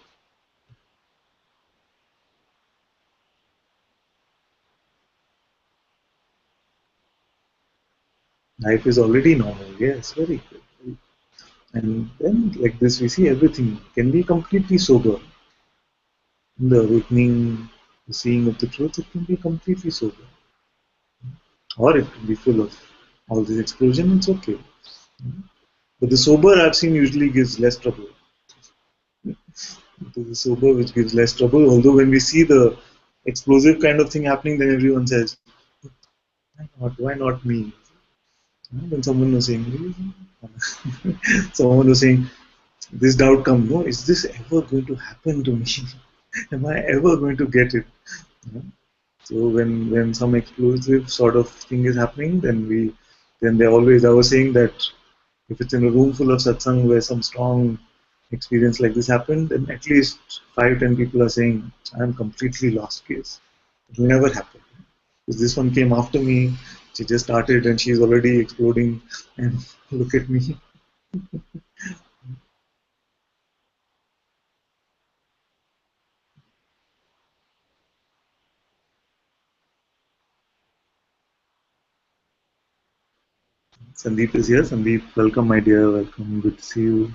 Life is already normal. Yes, very good. And then, like this, we see everything can be completely sober. In the awakening, the seeing of the truth, it can be completely sober. Or it can be full of all this explosion, it's okay. But the sober I've seen usually gives less trouble. It is the sober which gives less trouble. Although when we see the explosive kind of thing happening, then everyone says, why not me? When someone was saying, someone was saying, this doubt comes, no, is this ever going to happen to me? Am I ever going to get it? So when some explosive sort of thing is happening, then they always, I was saying that if it's in a room full of satsang where some strong experience like this happened, then at least 5-10 people are saying, I'm completely lost case. It will never happen. Because this one came after me, she just started and she's already exploding and look at me. Sandeep is here. Sandeep, welcome my dear, welcome, good to see you.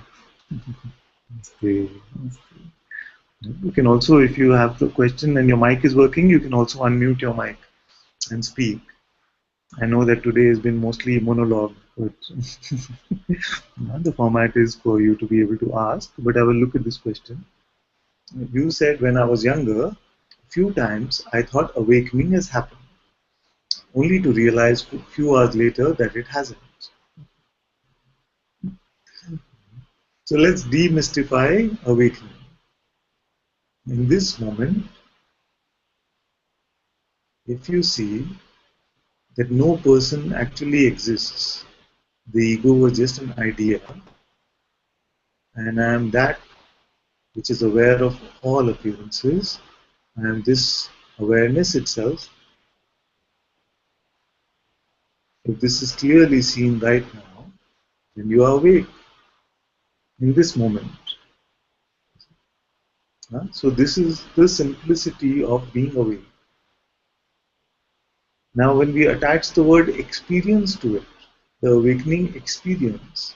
Namaste. You can also, if you have the question and your mic is working, you can also unmute your mic and speak. I know that today has been mostly monologue, but the format is for you to be able to ask. But I will look at this question. You said when I was younger, a few times I thought awakening has happened. only to realize a few hours later that it hasn't. So let's demystify awakening. In this moment, if you see that no person actually exists, the ego was just an idea, and I am that which is aware of all appearances, and this awareness itself, if this is clearly seen right now, then you are awake in this moment. So this is the simplicity of being awake. Now when we attach the word experience to it, the awakening experience,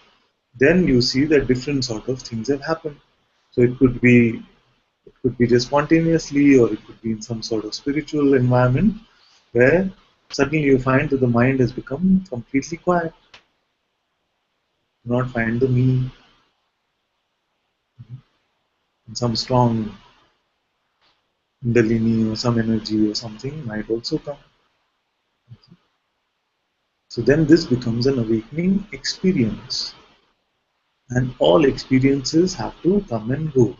then you see that different sort of things have happened. So it could be just spontaneously, or it could be in some sort of spiritual environment where suddenly you find that the mind has become completely quiet. You not find the me, and some strong kundalini or some energy or something might also come. So then this becomes an awakening experience, and all experiences have to come and go.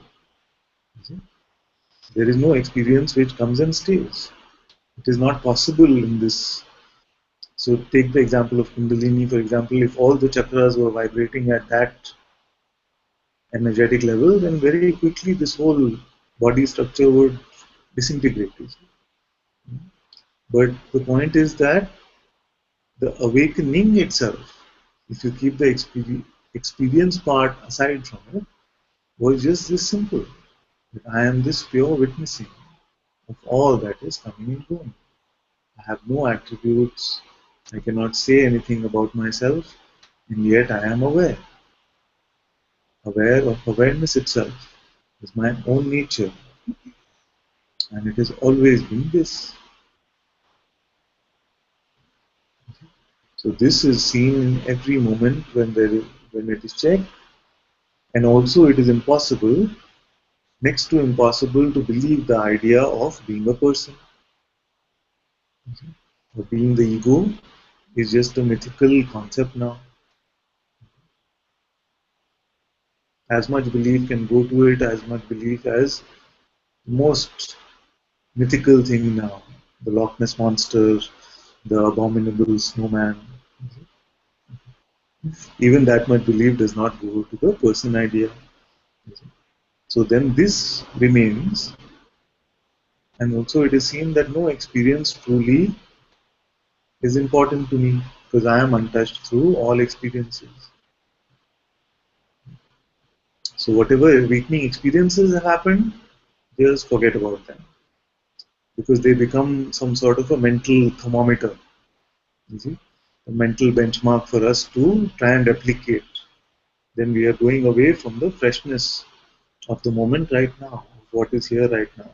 There is no experience which comes and stays. It is not possible in this. So take the example of Kundalini, for example, if all the chakras were vibrating at that energetic level, then very quickly this whole body structure would disintegrate. But the point is that the awakening itself, if you keep the experience part aside from it, was just this simple. That I am this pure witnessing of all that is coming and going. I have no attributes. I cannot say anything about myself, and yet I am aware. Aware of awareness itself is my own nature, and it has always been this. So this is seen in every moment when it is checked, and also it is impossible, next to impossible, to believe the idea of being a person. Or being the ego is just a mythical concept now. As much belief can go to it, as much belief as most mythical thing now. The Loch Ness Monster, the abominable snowman. Even that much belief does not go to the person idea. So then this remains, and also it is seen that no experience truly is important to me because I am untouched through all experiences. So whatever awakening experiences have happened, just forget about them because they become some sort of a mental thermometer. You see, a mental benchmark for us to try and replicate. Then we are going away from the freshness of the moment right now, of what is here right now.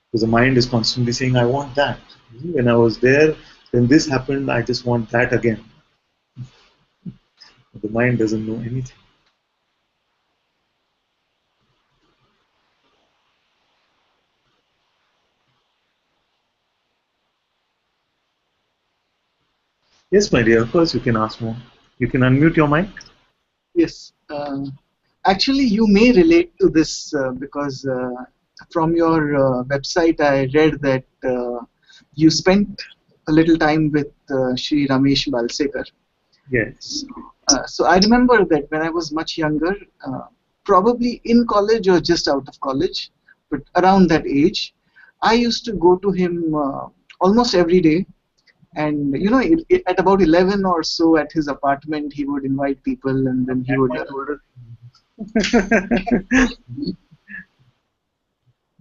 Because the mind is constantly saying, I want that. When I was there, then this happened, I just want that again. But the mind doesn't know anything. Yes, my dear, of course you can ask more. You can unmute your mic. Yes. Actually, you may relate to this because from your website, I read that you spent a little time with Sri Ramesh Balsekar. Yes. So I remember that when I was much younger, probably in college or just out of college, but around that age, I used to go to him almost every day. And you know, at about 11 or so, at his apartment, he would invite people, and then he would.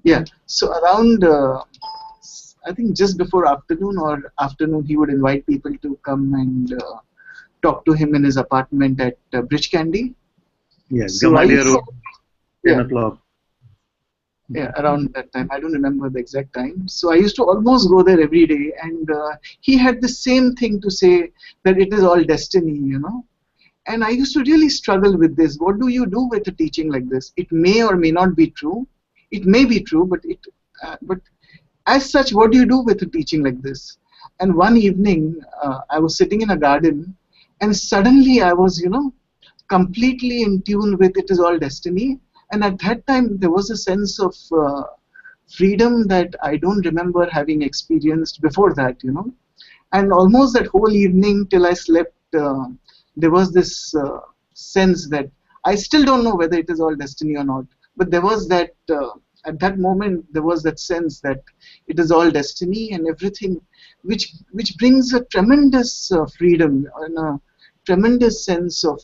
Yeah. So around, I think just before afternoon, he would invite people to come and talk to him in his apartment at Bridge Candy. Yes, So Gamalia Road, 10 yeah, o'clock. yeah, around that time. I don't remember the exact time. So I used to almost go there every day, and he had the same thing to say, that it is all destiny, you know. And I used to really struggle with this. What do you do with a teaching like this? It may or may not be true. It may be true, but as such, what do you do with a teaching like this? And one evening, I was sitting in a garden, and suddenly I was, completely in tune with it is all destiny. And at that time, there was a sense of freedom that I don't remember having experienced before that, And almost that whole evening till I slept, there was this sense that I still don't know whether it is all destiny or not. But there was that, at that moment, there was that sense that it is all destiny and everything, which brings a tremendous freedom and a tremendous sense of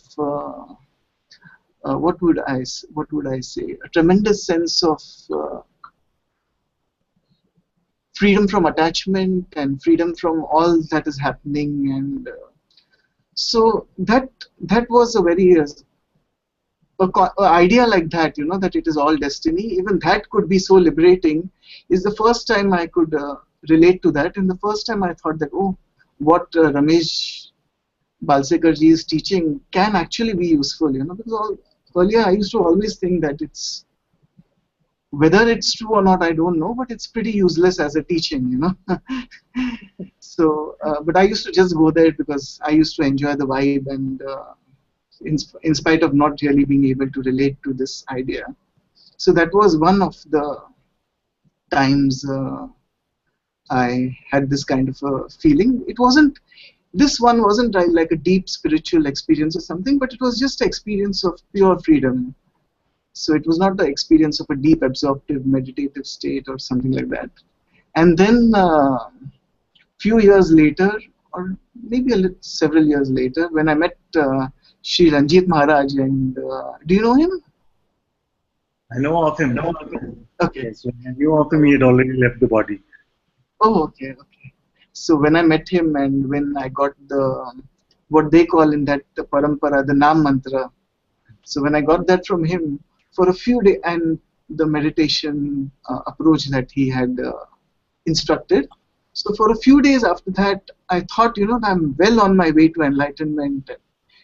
what would I say? A tremendous sense of freedom from attachment and freedom from all that is happening, and so that was a very a idea like that, that it is all destiny. Even that could be so liberating. Is the first time I could relate to that, and the first time I thought that, oh, what Ramesh Balsekar is teaching can actually be useful, because earlier I used to always think that it's, whether it's true or not, I don't know, but it's pretty useless as a teaching, So, but I used to just go there because I used to enjoy the vibe, and in spite of not really being able to relate to this idea. So that was one of the times I had this kind of a feeling. This one wasn't like a deep spiritual experience or something, but it was just an experience of pure freedom. So it was not the experience of a deep absorptive meditative state or something like that. And then few years later, or maybe several years later, when I met Sri Ranjit Maharaj, and do you know him? I know of him. Okay. Yes, when I knew of him, he had already left the body. Oh, okay. So when I met him, and when I got the, what they call in that the parampara, the Nam mantra. So when I got that from him, for a few days, and the meditation approach that he had instructed. So for a few days after that, I thought, I'm well on my way to enlightenment,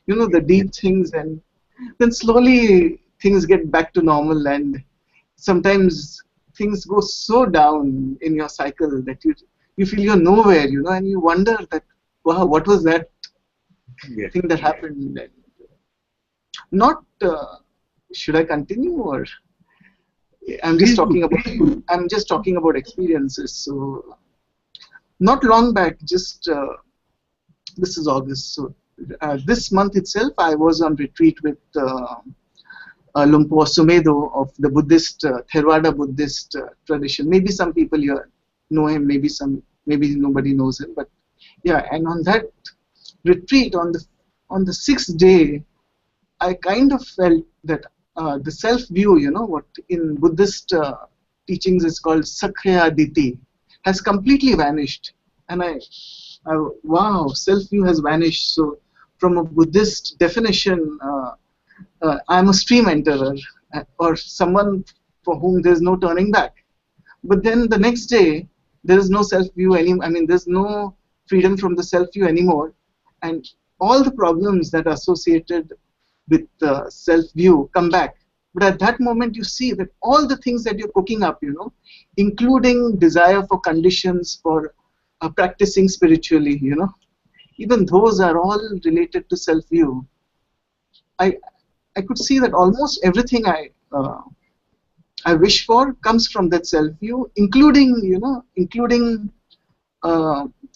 the deep things, and then slowly things get back to normal, and sometimes things go so down in your cycle that you feel you're nowhere, and you wonder that, wow, what was that thing that happened? And not, should I continue, or I'm just talking about experiences. So not long back, just this is August. So this month itself, I was on retreat with Lumpur Sumedo of the Buddhist Theravada Buddhist tradition. Maybe some people here know him. Maybe nobody knows him. But yeah, and on that retreat, on the sixth day, I kind of felt that the self-view, what in Buddhist teachings is called Sakhya-diti, has completely vanished. And wow, self-view has vanished. So from a Buddhist definition, I'm a stream enterer, or someone for whom there's no turning back. But then the next day, there is no self-view anymore. I mean, there's no freedom from the self-view anymore. And all the problems that are associated with self-view come back. But at that moment, you see that all the things that you're cooking up, including desire for conditions for practicing spiritually, even those are all related to self-view. I could see that almost everything I wish for comes from that self-view, including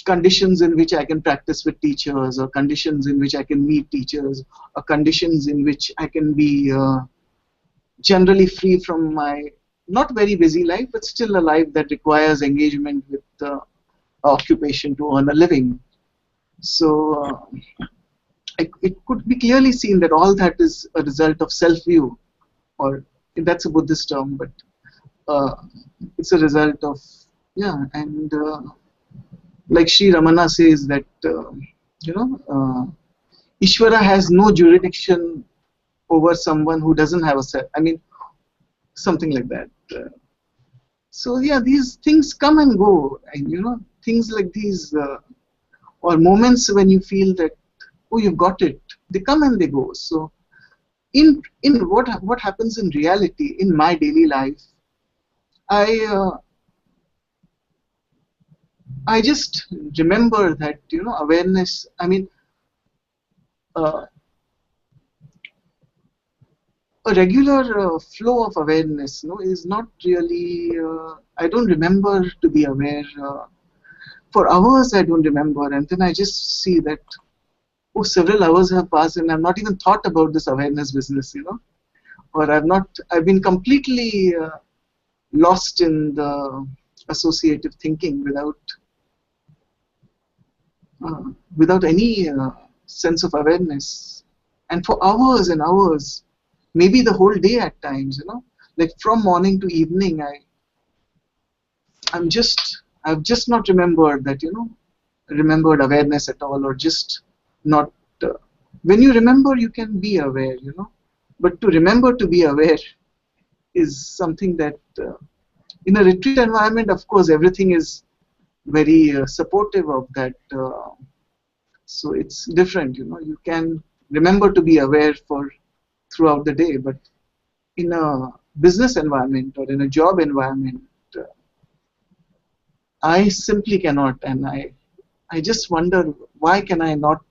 conditions in which I can practice with teachers, or conditions in which I can meet teachers, or conditions in which I can be generally free from my not very busy life, but still a life that requires engagement with occupation to earn a living. So it could be clearly seen that all that is a result of self-view, or that's a Buddhist term, but it's a result of, and like Sri Ramana says that, Ishvara has no jurisdiction over someone who doesn't have a self. I mean, something like that. So yeah, these things come and go, and things like these, or moments when you feel that, oh, you've got it, they come and they go. So in what happens in reality in my daily life, I just remember that, awareness, I mean, uh, a regular flow of awareness, is not really, I don't remember to be aware. For hours, I don't remember. And then I just see that, oh, several hours have passed and I've not even thought about this awareness business, or I've been completely lost in the associative thinking uh, without any sense of awareness. And for hours and hours, maybe the whole day at times, like from morning to evening, I've just not remembered that, remembered awareness at all, or just not. When you remember, you can be aware, but to remember to be aware is something that, in a retreat environment, of course, everything is very supportive of that. So it's different, you can remember to be aware for throughout the day, but in a business environment or in a job environment, uh, I simply cannot, and I just wonder, why can I not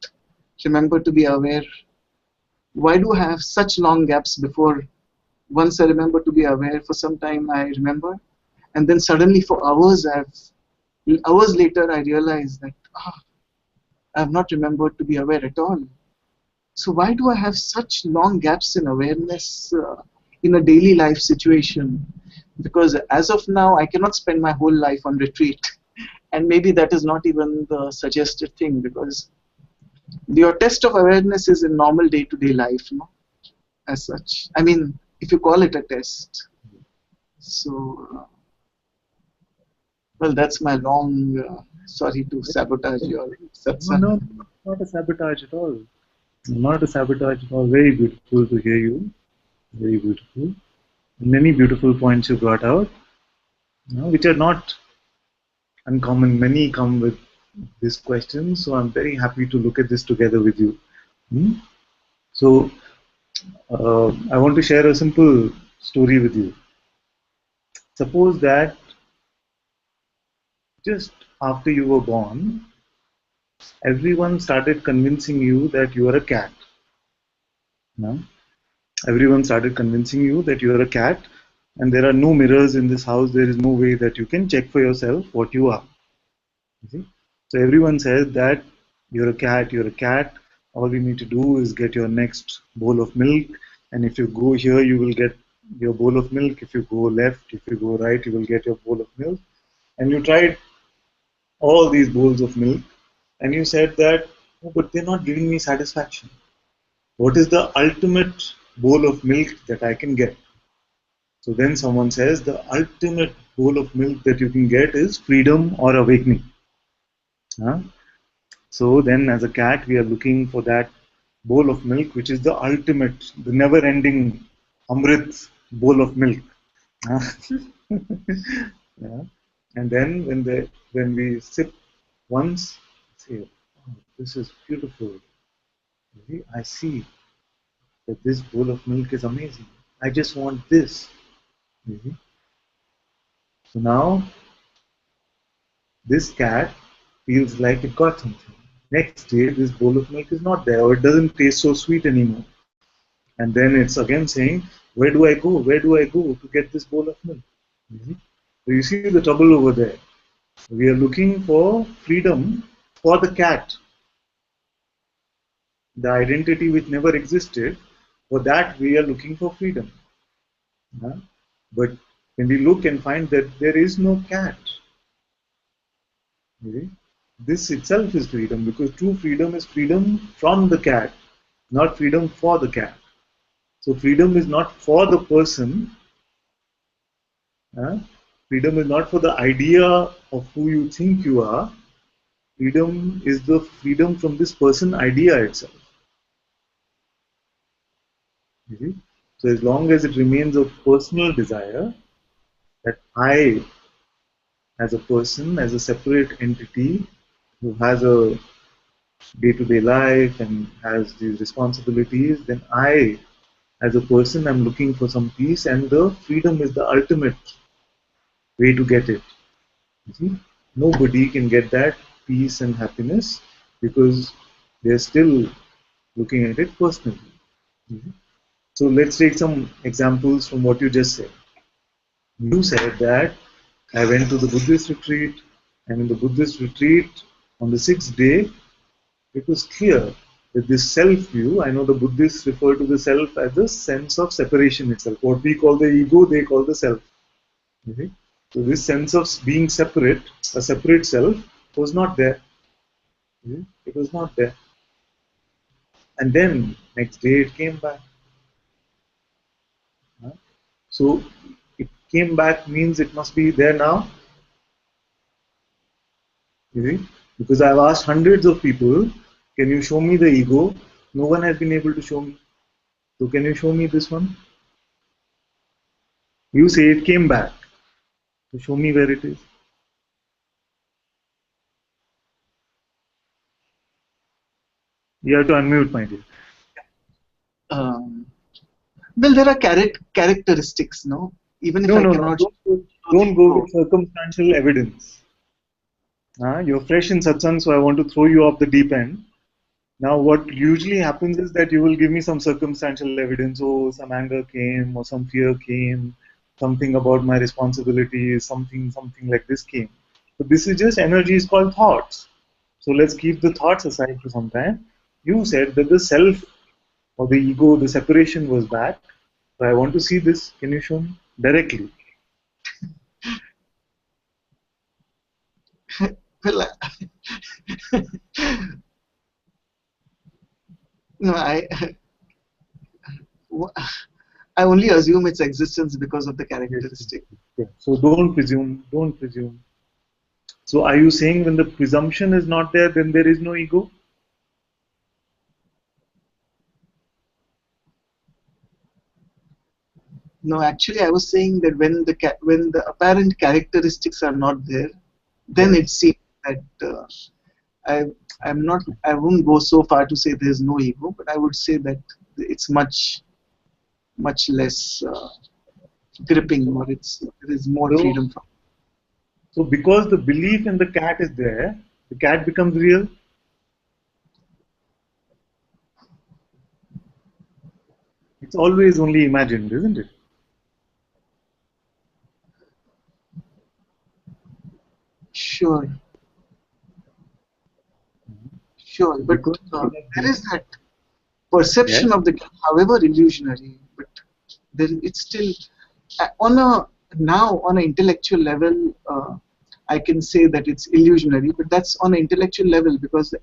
remember to be aware? Why do I have such long gaps before once I remember to be aware? For some time I remember, and then suddenly for hours later I realize that I have not remembered to be aware at all. So why do I have such long gaps in awareness in a daily life situation? Because as of now, I cannot spend my whole life on retreat. And maybe that is not even the suggested thing, because your test of awareness is in normal day-to-day life, as such. I mean, if you call it a test. So, well, that's my long, sorry to sabotage your No, satsang. no, not a sabotage at all. Not a sabotage at all. Very beautiful to hear you. Very beautiful. Many beautiful points you brought out, which are not uncommon. Many come with this question, so I'm very happy to look at this together with you. Hmm? So, I want to share a simple story with you. Suppose that just after you were born, everyone started convincing you that you are a cat. No? Everyone started convincing you that you are a cat, and there are no mirrors in this house. There is no way that you can check for yourself what you are. You see? So everyone says that you're a cat, you're a cat. All you need to do is get your next bowl of milk, and if you go here, you will get your bowl of milk. If you go left, if you go right, you will get your bowl of milk. And you tried all these bowls of milk, and you said that, oh, but they're not giving me satisfaction. What is the ultimate bowl of milk that I can get? So then someone says the ultimate bowl of milk that you can get is freedom or awakening. Huh? So then, as a cat, we are looking for that bowl of milk, which is the ultimate, the never-ending Amrit bowl of milk. Huh? Yeah. And then when we sip once, say, oh, this is beautiful. I see that this bowl of milk is amazing. I just want this. So now this cat feels like it got something. Next day, this bowl of milk is not there, or it doesn't taste so sweet anymore. And then it's again saying, where do I go? Where do I go to get this bowl of milk? So you see the trouble over there. We are looking for freedom for the cat, the identity which never existed. For that, we are looking for freedom. But when we look and find that there is no cat, this itself is freedom, because true freedom is freedom from the cat, not freedom for the cat. So freedom is not for the person. Freedom is not for the idea of who you think you are. Freedom is the freedom from this person idea itself. You see? So as long as it remains a personal desire, that I, as a person, as a separate entity who has a day-to-day life and has these responsibilities, then I, as a person, I'm looking for some peace, and the freedom is the ultimate way to get it. You see? Nobody can get that peace and happiness because they're still looking at it personally. Mhm. So let's take some examples from what you just said. You said that I went to the Buddhist retreat, and in the Buddhist retreat, on the sixth day, it was clear that this self view, I know the Buddhists refer to the self as the sense of separation itself. What we call the ego, they call the self. You see? So this sense of being separate, a separate self, was not there. It was not there. And then next day it came back. So it came back means it must be there now. You see? Because I've asked hundreds of people, can you show me the ego? No one has been able to show me. So can you show me this one? You say it came back. So show me where it is. You have to unmute, my dear. Um, well, there are characteristics, no? Even if No, I no, no. cannot show the Don't go ego, with circumstantial evidence. You're fresh in satsang, so I want to throw you off the deep end. Now, what usually happens is that you will give me some circumstantial evidence. Oh, some anger came, or some fear came, something about my responsibilities, something like this came. But this is just energy is called thoughts. So let's keep the thoughts aside for some time. You said that the self or the ego, the separation was back. So I want to see this. Can you show me directly? well, no, I only assume its existence because of the Yes. characteristic. Yes. So don't presume. Don't presume. So are you saying when the presumption is not there, then there is no ego? No, actually, I was saying that when the apparent characteristics are not there, then Yes. it seems that I I'm not I wouldn't go so far to say there's no ego, but I would say that it's much less gripping, So, or there is more so, freedom from. so because the belief in the cat is there, the cat becomes real. It's always only imagined, isn't it? Sure, sure, So but because we have there belief, is that perception yes. of the, however illusionary, but it's still on a now on an intellectual level. I can say that it's illusionary, but that's on an intellectual level because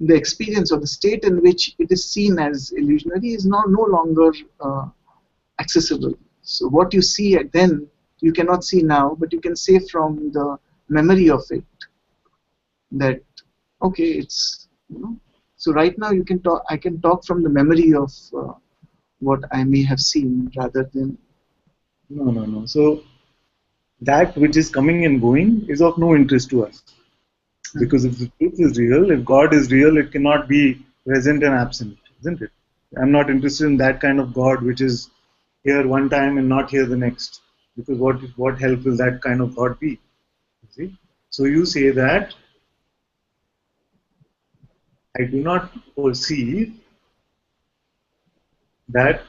the experience or the state in which it is seen as illusionary is now no longer accessible. So what you see then you cannot see now, but you can say from the memory of it that okay, it's so right now you can talk. I can talk from the memory of what I may have seen rather than. No, no, no. So that which is coming and going is of no interest to us. Hmm. Because if the truth is real, if God is real, it cannot be present and absent, isn't it? I'm not interested in that kind of God which is here one time and not here the next. Because what help will that kind of God be? You see? So you say that I do not perceive that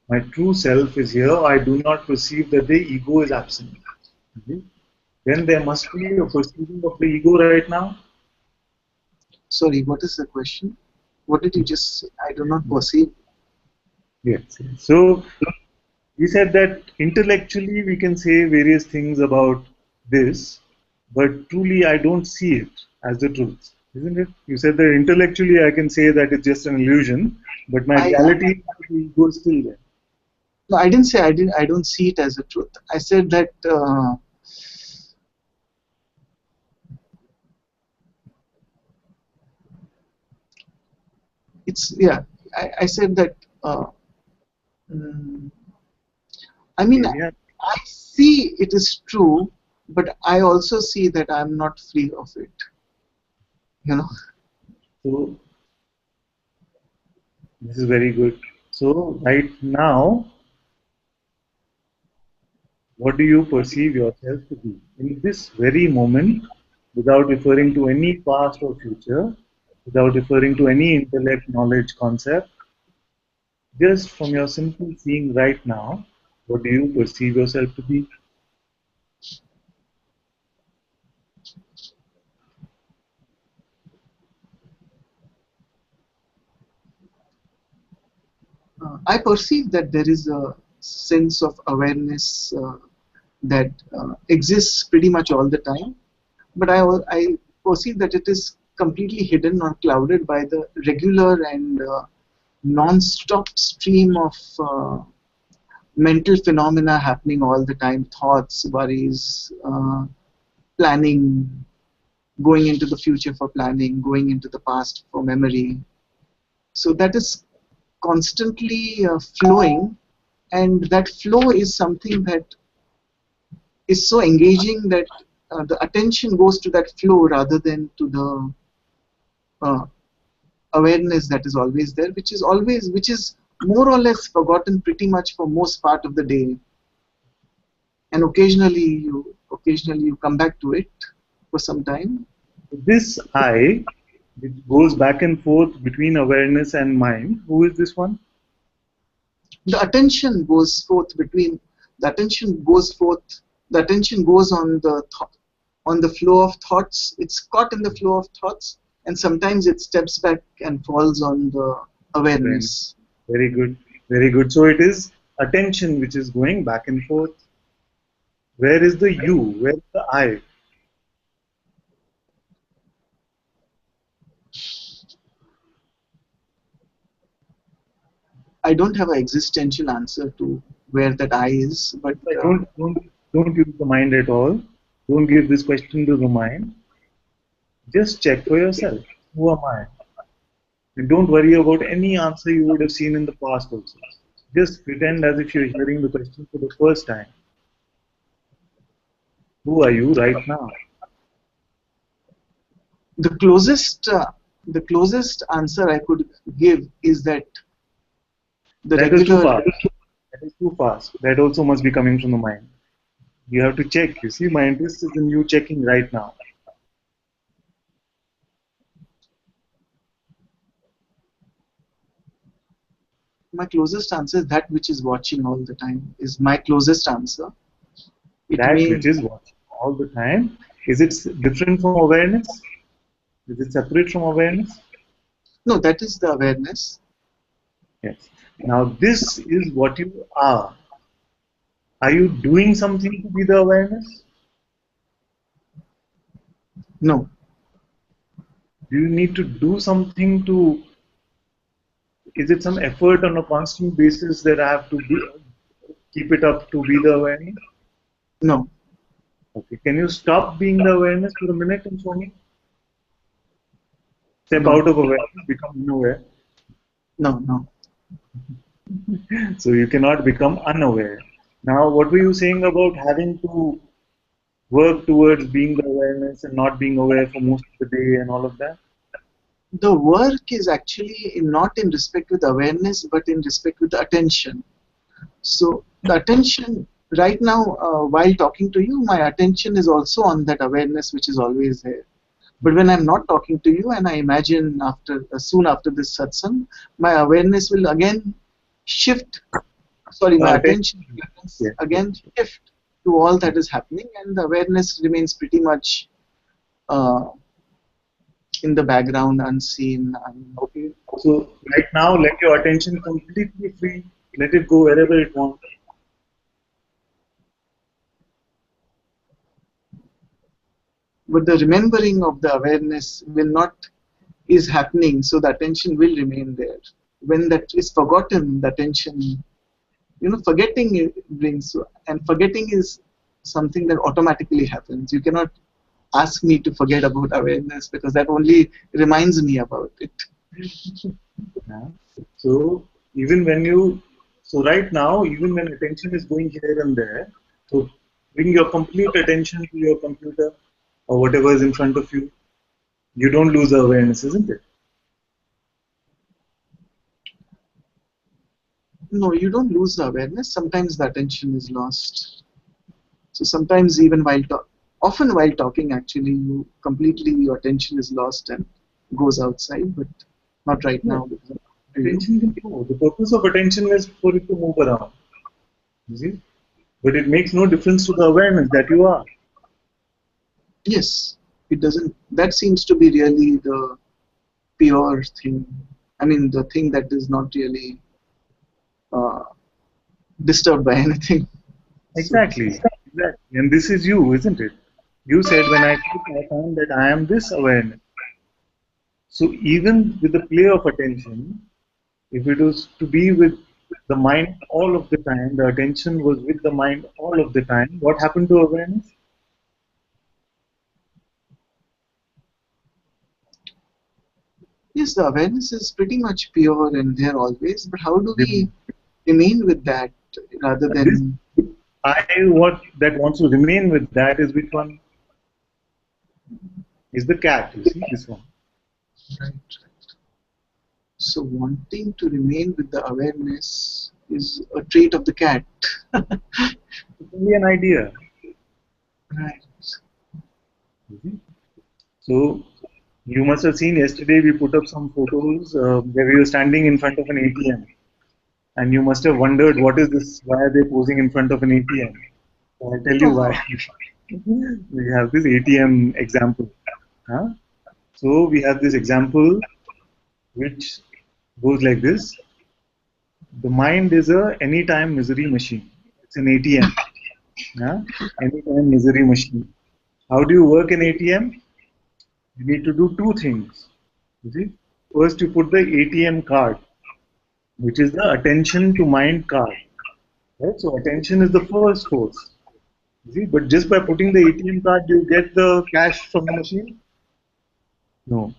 my true self is here. I do not perceive that the ego is absent. Okay? Then there must be a perceiving of the ego right now. Sorry, what is the question? What did you just say? I do not perceive. Yes. So we said that intellectually we can say various things about this, but truly I don't see it as the truth, isn't it? You said that intellectually I can say that it's just an illusion, but my I reality, the ego is still there. No, I didn't say I didn't. I don't see it as a truth. I said that it's yeah. I said that. Mm, I mean, Okay, yeah. I see it is true, but I also see that I'm not free of it. You know. So this is very good. So right now what do you perceive yourself to be in this very moment, without referring to any past or future, without referring to any intellect, knowledge, concept, just from your simple seeing right now, what do you perceive yourself to be? I perceive that there is a sense of awareness that exists pretty much all the time, but I perceive that it is completely hidden or clouded by the regular and non-stop stream of mental phenomena happening all the time: thoughts, worries, planning, going into the future for planning, going into the past for memory. So that is constantly flowing, and that flow is something that is so engaging that the attention goes to that flow rather than to the uh, awareness that is always there, which is more or less forgotten pretty much for most part of the day, and occasionally you come back to it for some time. This I, which goes back and forth between awareness and mind, who is this one? The attention goes forth between the attention goes forth the attention goes on the on the flow of thoughts. It's caught in the flow of thoughts, and sometimes it steps back and falls on the Very, awareness. very good, very good. So it is attention which is going back and forth. Where is the you? Where is the I? I don't have an existential answer to where that I is, but Don't use the mind at all. Don't give this question to the mind. Just check for yourself. Who am I? And don't worry about any answer you would have seen in the past also. Just pretend as if you're hearing the question for the first time. Who are you right now? the closest uh, the closest answer I could give is that the That is too regular fast. That is too fast. That also must be coming from the mind. You have to check. You see, my interest is in you checking right now. my closest answer is that which is watching all the time is my closest answer. It That may which is watching all the time. Is it different from awareness? Is it separate from awareness? no, that is the awareness. Yes. Now, this is what you are. Are you doing something to be the awareness? No, Do you need to do something to? Is it some effort on a constant basis that I have to keep it up to be the awareness? no, Okay. Can you stop being the awareness for a minute and show me? Step no, out of awareness, become unaware. no. So you cannot become unaware. Now, what were you saying about having to work towards being the awareness and not being aware for most of the day and all of that? The work is actually not in respect with awareness, but in respect with attention. So the attention right now, while talking to you, my attention is also on that awareness which is always there. But when I'm not talking to you, and I imagine after soon after this satsang, my awareness will again shift. Sorry, my Attention. attention will Yes, yes, again shift to all that is happening, and the awareness remains pretty much uh, in the background, unseen. okay. So right now, let your attention completely free. Let it go wherever it wants. But the remembering of the awareness will not is happening, so the attention will remain there. When that is forgotten, the attention, forgetting brings, and forgetting is something that automatically happens. You cannot ask me to forget about awareness because that only reminds me about it. Yeah. So even when you, so right now, even when attention is going here and there, so bring your complete attention to your computer or whatever is in front of you. You don't lose the awareness, isn't it? No, you don't lose the awareness. Sometimes the attention is lost. So sometimes even often while talking, actually, your attention is lost and goes outside, but not right No, now because I'm talking to you. attention can go. The purpose of attention is for it to move around. You see? But it makes no difference to the awareness that you are. Yes, it doesn't. That seems to be really the pure thing. I mean, the thing that is not really uh, disturbed by anything, so to say. Exactly. Exactly. And this is you, isn't it? You said when I sit, I find that I am this awareness. So even with the play of attention, if it was to be with the mind all of the time, the attention was with the mind all of the time, what happened to awareness? Yes, the awareness is pretty much pure and there always, but how do we Remain. remain with that rather And this than I what that wants to remain with that is which one is the cat, you see, this one. right? So wanting to remain with the awareness is a trait of the cat. It's only an idea. Right. You see? So you must have seen yesterday we put up some photos where we were standing in front of an ATM, and you must have wondered what is this? Why are they posing in front of an ATM? So I'll tell you why. Oh, We have this ATM example. Huh? So we have this example which goes like this. The mind is a anytime misery machine. It's an ATM. Huh? Anytime misery machine. How do you work an ATM? You need to do two things. You see? First, you put the ATM card, which is the attention to mind card. Right? So attention is the first force. You see? But just by putting the ATM card, do you get the cash from the machine? No.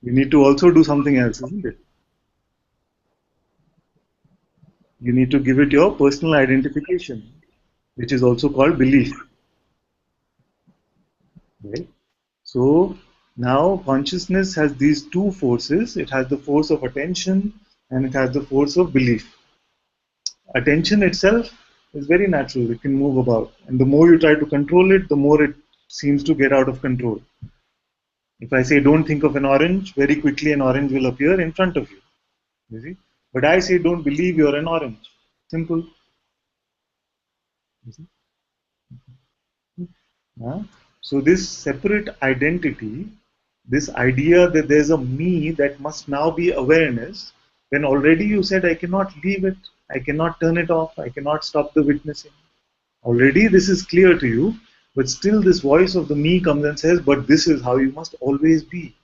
You need to also do something else, isn't it? You need to give it your personal identification, which is also called belief. Right? So now consciousness has these two forces. It has the force of attention and it has the force of belief. Attention itself is very natural, it can move about. And the more you try to control it, the more it seems to get out of control. If I say don't think of an orange, very quickly an orange will appear in front of you. You see? But I say don't believe you're an orange. Simple. You see? So this separate identity, this idea that there's a me that must now be awareness, when already you said I cannot leave it, I cannot turn it off, I cannot stop the witnessing. Already this is clear to you, but still this voice of the me comes and says, but this is how you must always be.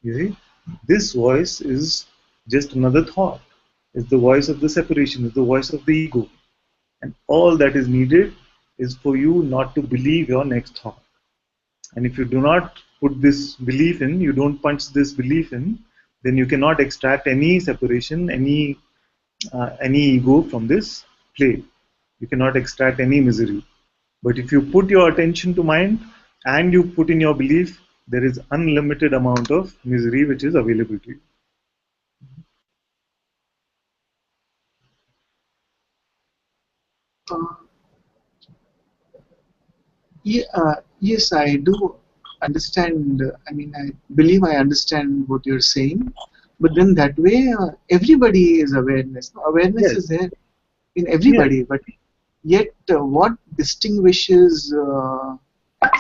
You see? This voice is just another thought. It's the voice of the separation, it's the voice of the ego. And all that is needed is for you not to believe your next thought. And if you do not put this belief in, you don't punch this belief in, then you cannot extract any separation, any ego from this play. You cannot extract any misery. But if you put your attention to mind and you put in your belief, there is unlimited amount of misery which is available to you. uh, yeah, yes, I do understand. I mean, I believe I understand what you're saying. But then that way, everybody is awareness. Awareness Yes, is there in yes, everybody, but yet what distinguishes,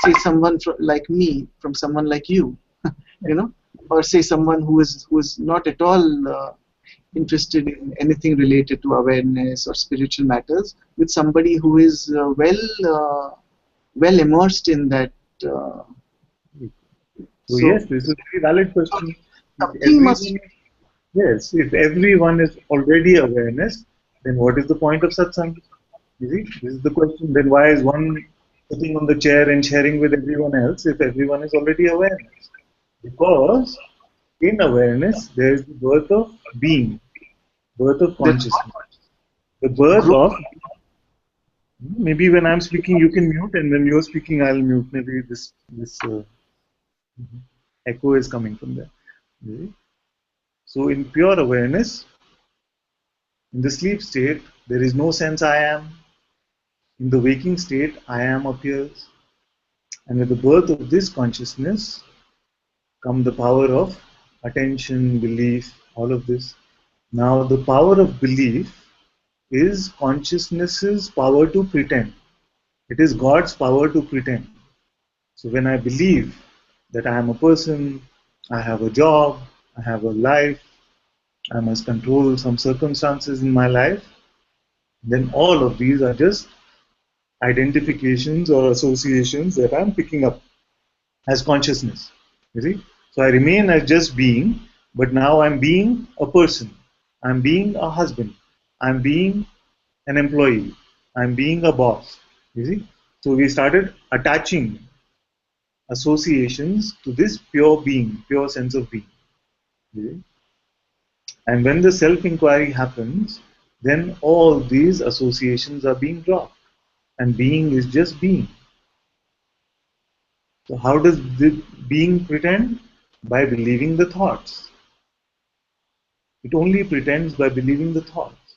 say, someone like me from someone like you, you know, or say someone who is not at all interested in anything related to awareness or spiritual matters, with somebody who is well immersed in that. Uh, so so, yes, this is a very valid so question. If something must. everyone, yes, if everyone is already awareness, then what is the point of satsang? You see, this is the question. Then why is one sitting on the chair and sharing with everyone else if everyone is already awareness? Because in awareness there is the birth of being, birth of There's consciousness, the birth growth. of maybe when I'm speaking you can mute and when you're speaking I'll mute. Maybe this echo is coming from there. You see? So in pure awareness, in the sleep state, there is no sense I am, In the waking state, I am appears, and with the birth of this consciousness come the power of attention, belief, all of this. Now, the power of belief is consciousness's power to pretend. It is God's power to pretend. So when I believe that I am a person, I have a job, I have a life, I must control some circumstances in my life, then all of these are just identifications or associations that I'm picking up as consciousness. You see? So I remain as just being, but now I'm being a person. I'm being a husband. I'm being an employee. I'm being a boss. You see? So we started attaching associations to this pure being, pure sense of being. You see? And when the self-inquiry happens, then all these associations are being dropped. And being is just being. So how does the being pretend? By believing the thoughts. It only pretends by believing the thoughts.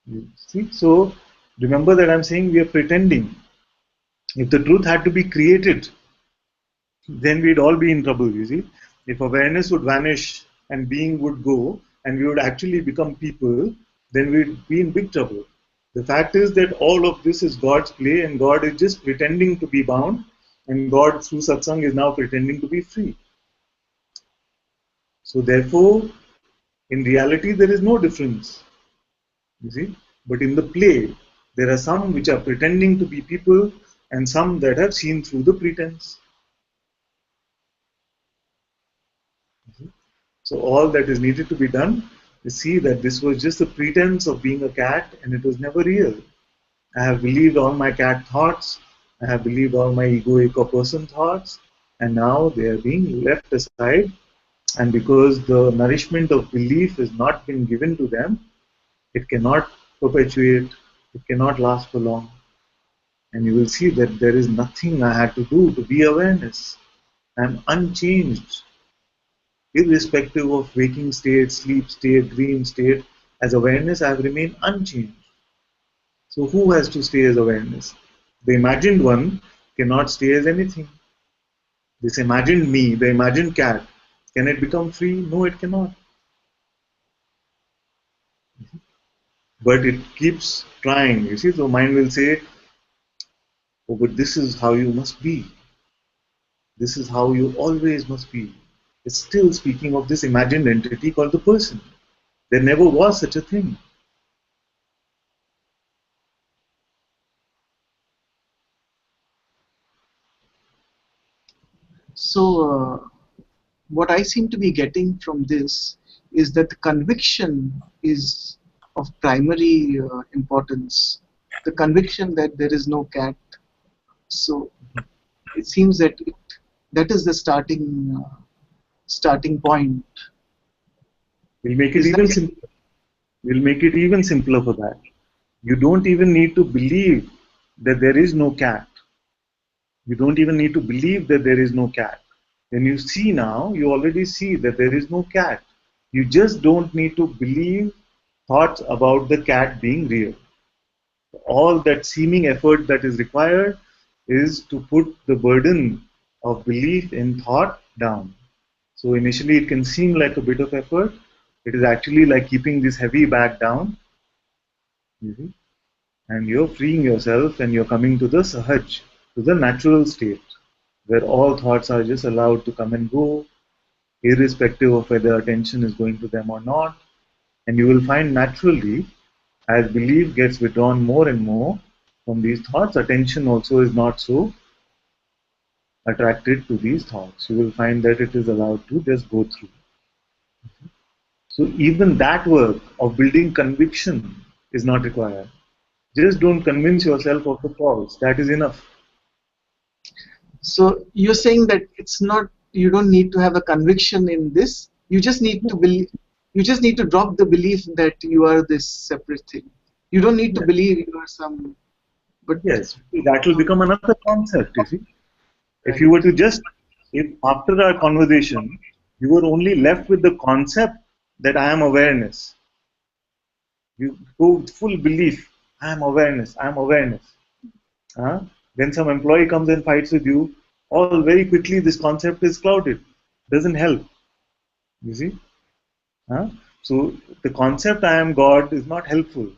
You see? So remember that I'm saying we are pretending. If the truth had to be created, then we'd all be in trouble, you see. If awareness would vanish and being would go and we would actually become people, then we'd be in big trouble. The fact is that all of this is God's play and God is just pretending to be bound and God through Satsang is now pretending to be free. So therefore, in reality there is no difference, you see. But in the play, there are some which are pretending to be people and some that have seen through the pretense. So all that is needed to be done is see that this was just a pretense of being a cat and it was never real. I have believed all my cat thoughts, I have believed all my egoic or person thoughts, and now they are being left aside. And because the nourishment of belief has not been given to them, it cannot perpetuate, it cannot last for long. And you will see that there is nothing I had to do to be awareness. I am unchanged, irrespective of waking state, sleep state, dream state. As awareness, I have remained unchanged. So who has to stay as awareness? The imagined one cannot stay as anything. This imagined me, the imagined cat, can it become free? No, it cannot. But it keeps trying. You see, so mind will say, oh, but this is how you must be. This is how you always must be. It's still speaking of this imagined entity called the person. There never was such a thing. So, what I seem to be getting from this is that the conviction is of primary importance. The conviction that there is no cat. So, it seems that that is the starting point. We'll make it Is even that simpler. We'll make it even simpler for that. You don't even need to believe that there is no cat. You don't even need to believe that there is no cat. When you see now, you already see that there is no cat. You just don't need to believe thoughts about the cat being real. All that seeming effort that is required is to put the burden of belief in thought down. So initially it can seem like a bit of effort. It is actually like keeping this heavy bag down. You see? And you're freeing yourself and you're coming to the sahaj, to the natural state, where all thoughts are just allowed to come and go, irrespective of whether attention is going to them or not. And you will find naturally, as belief gets withdrawn more and more from these thoughts, attention also is not so attracted to these thoughts. You will find that it is allowed to just go through. So even that work of building conviction is not required. Just don't convince yourself of the false. That is enough. so? You're saying that it's not. You don't need to have a conviction in this. You just need to believe. You just need to drop the belief that you are this separate thing. You don't need to Yes. believe you are some. But Yes, that will become another concept, you see. If right. you were to just, if after our conversation, you were only left with the concept that I am awareness, you go with full belief, I am awareness, I am awareness. Huh? Then some employee comes and fights with you. All very quickly, this concept is clouded. Doesn't help. You see? Huh? So the concept I am God is not helpful.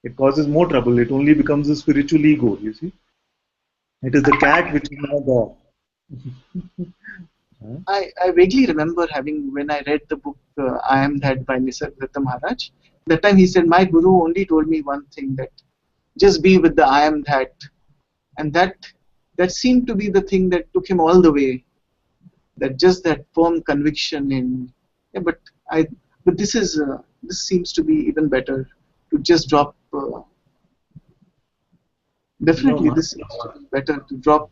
It causes more trouble. It only becomes a spiritual ego. You see? It is the cat which is now God. Huh? I vaguely remember having, when I read the book I Am That by Nisargadatta Maharaj, that time he said, my guru only told me one thing, that just be with the I Am That. And that seemed to be the thing that took him all the way. That just that firm conviction in, yeah, I, but this seems to be even better, to just drop. No, Definitely, this seems to be better to drop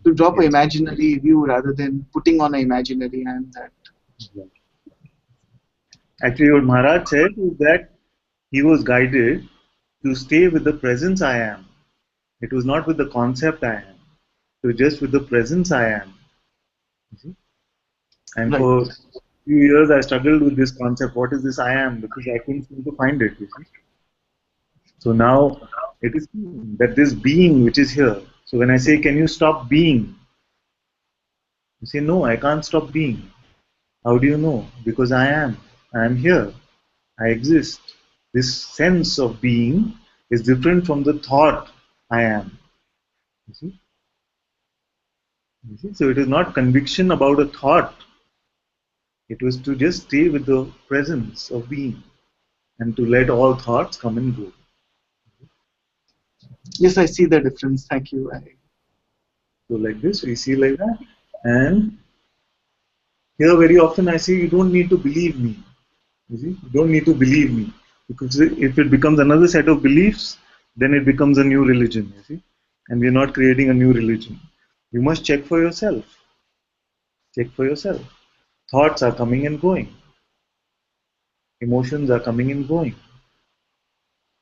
an yes. imaginary view rather than putting on an imaginary I am that. Actually, what Maharaj said is that he was guided to stay with the presence I am. It was not with the concept I am. It was just with the presence I am. You see? And Right. for a few years, I struggled with this concept. What is this I am? Because I couldn't seem to find it. You see? So now it is that this being which is here. So when I say, can you stop being? You say, no, I can't stop being. How do you know? Because I am. I am here. I exist. This sense of being is different from the thought I am. You see? You see? So it is not conviction about a thought. It was to just stay with the presence of being and to let all thoughts come and go. Yes, I see the difference. Thank you. So like this, we see like that. And here very often I say, you don't need to believe me. You see, you don't need to believe me. Because if it becomes another set of beliefs, then it becomes a new religion, you see. And we're not creating a new religion. You must check for yourself. Check for yourself. Thoughts are coming and going. Emotions are coming and going.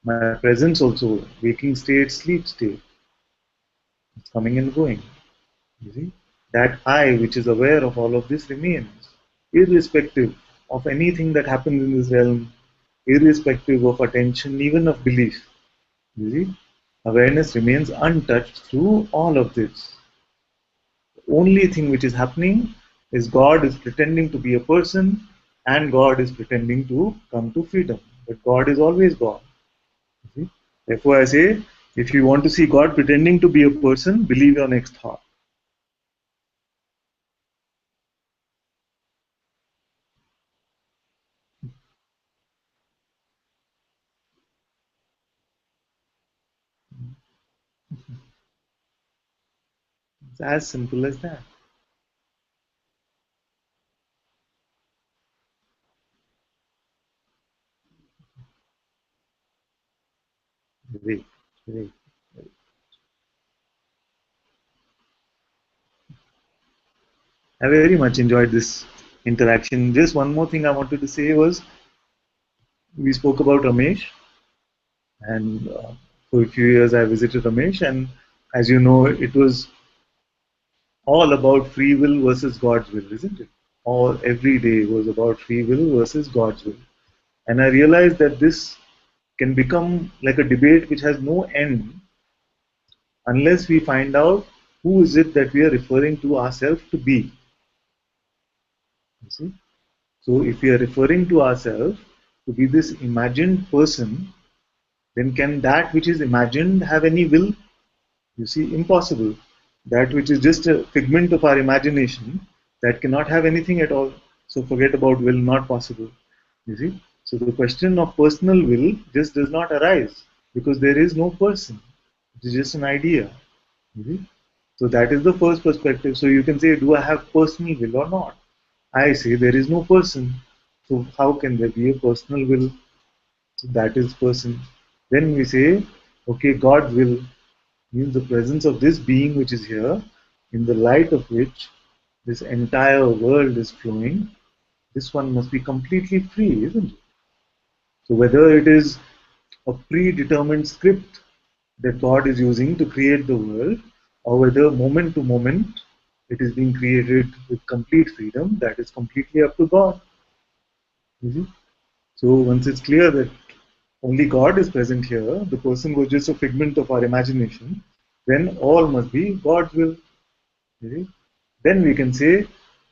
My presence also, waking state, sleep state, it's coming and going. You see? That I, which is aware of all of this, remains, irrespective of anything that happens in this realm, irrespective of attention, even of belief. You see? Awareness remains untouched through all of this. The only thing which is happening is God is pretending to be a person and God is pretending to come to freedom. But God is always God. You see? Therefore, I say, if you want to see God pretending to be a person, believe your next thought. It's as simple as that. Great, great. I very much enjoyed this interaction. Just one more thing I wanted to say was we spoke about Ramesh, and for a few years I visited Ramesh, and as you know, it was all about free will versus God's will, isn't it? All every day was about free will versus God's will, and I realized that this can become like a debate which has no end unless we find out who is it that we are referring to ourselves to be. You see? So if we are referring to ourselves to be this imagined person, then can that which is imagined have any will? You see, impossible. That which is just a figment of our imagination, that cannot have anything at all. So forget about will, not possible. You see? So the question of personal will just does not arise because there is no person. It is just an idea. You see? So that is the first perspective. So you can say, do I have personal will or not? I say there is no person. So how can there be a personal will? So that is person. Then we say, okay, God's will means the presence of this being which is here, in the light of which this entire world is flowing. This one must be completely free, isn't it? So whether it is a predetermined script that God is using to create the world, or whether moment to moment it is being created with complete freedom, that is completely up to God. You see? So once it's clear that only God is present here, the person was just a figment of our imagination, then all must be God's will. You see? Then we can say,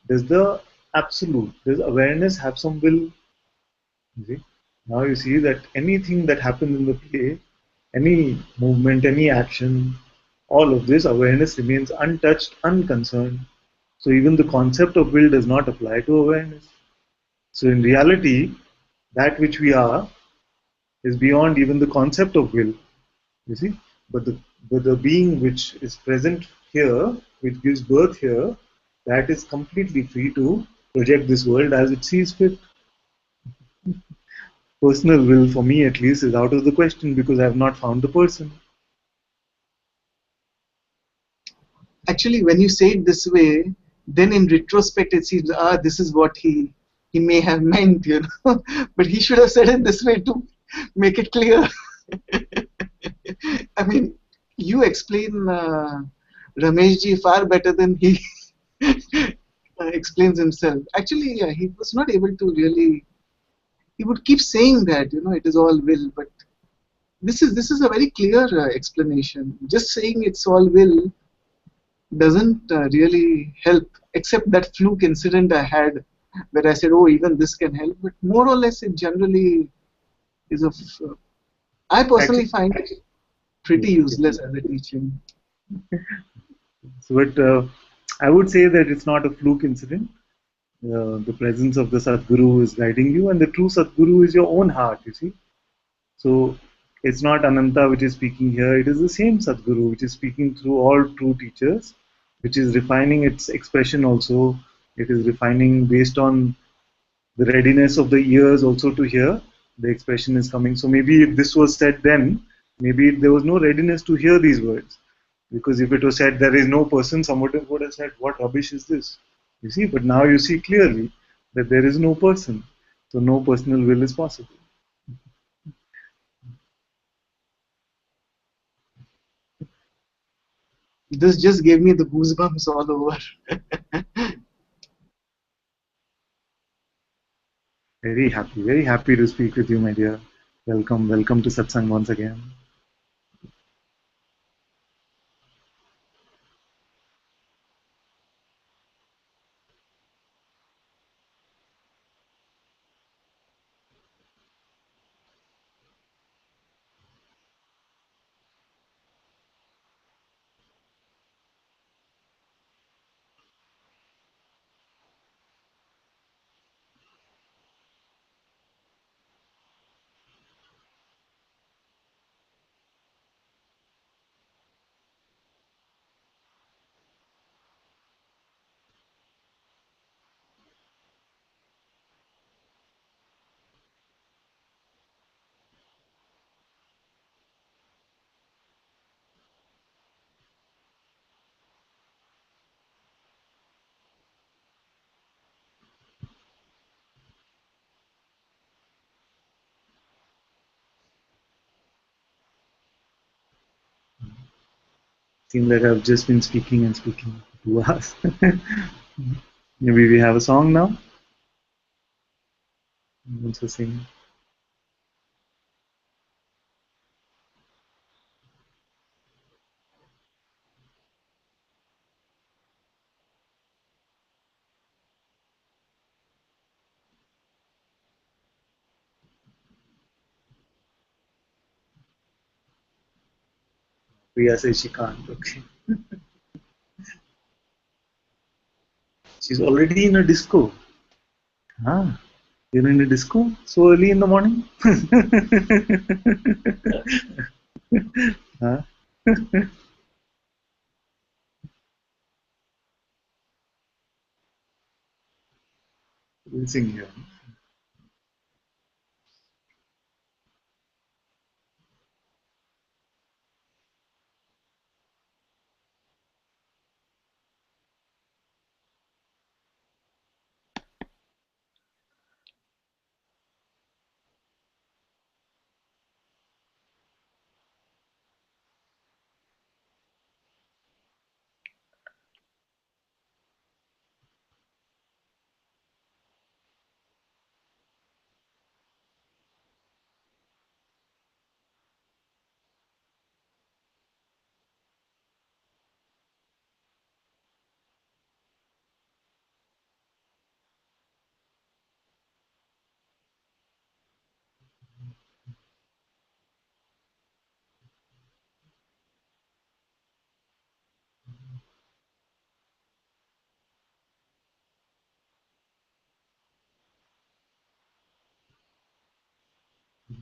does the absolute, does awareness have some will? You see? Now you see that anything that happens in the play, any movement, any action, all of this awareness remains untouched, unconcerned. So even the concept of will does not apply to awareness. So in reality, that which we are is beyond even the concept of will. You see, but the being which is present here, which gives birth here, that is completely free to project this world as it sees fit. Personal will, for me at least, is out of the question because I have not found the person. Actually, when you say it this way, then in retrospect it seems, this is what he may have meant, you know. But he should have said it this way to make it clear. I mean, you explain Rameshji far better than he explains himself. Actually, yeah, he was not able to really. He would keep saying that, you know, it is all will, but this is a very clear explanation. Just saying it's all will doesn't really help, except that fluke incident I had where I said, oh, even this can help. But more or less, it generally is of. I personally Actually, find it pretty useless as a teaching. so but I would say that it's not a fluke incident. The presence of the Sadguru is guiding you, and the true Sadguru is your own heart, you see. So it's not Ananta which is speaking here, it is the same Sadguru which is speaking through all true teachers, which is refining its expression also. It is refining based on the readiness of the ears also to hear. The expression is coming. So maybe if this was said then, maybe there was no readiness to hear these words. Because if it was said there is no person, somebody would have said, what rubbish is this? You see, but now you see clearly that there is no person. So no personal will is possible. This just gave me the goosebumps all over. Very happy to speak with you, my dear. Welcome, welcome to Satsang once again. Seems like I've just been speaking and speaking for 2 hours. Maybe we have a song now. Also sing. Priya says she can't. Okay. She's already in a disco. Ah, you're in a disco so early in the morning? Huh? We'll sing here.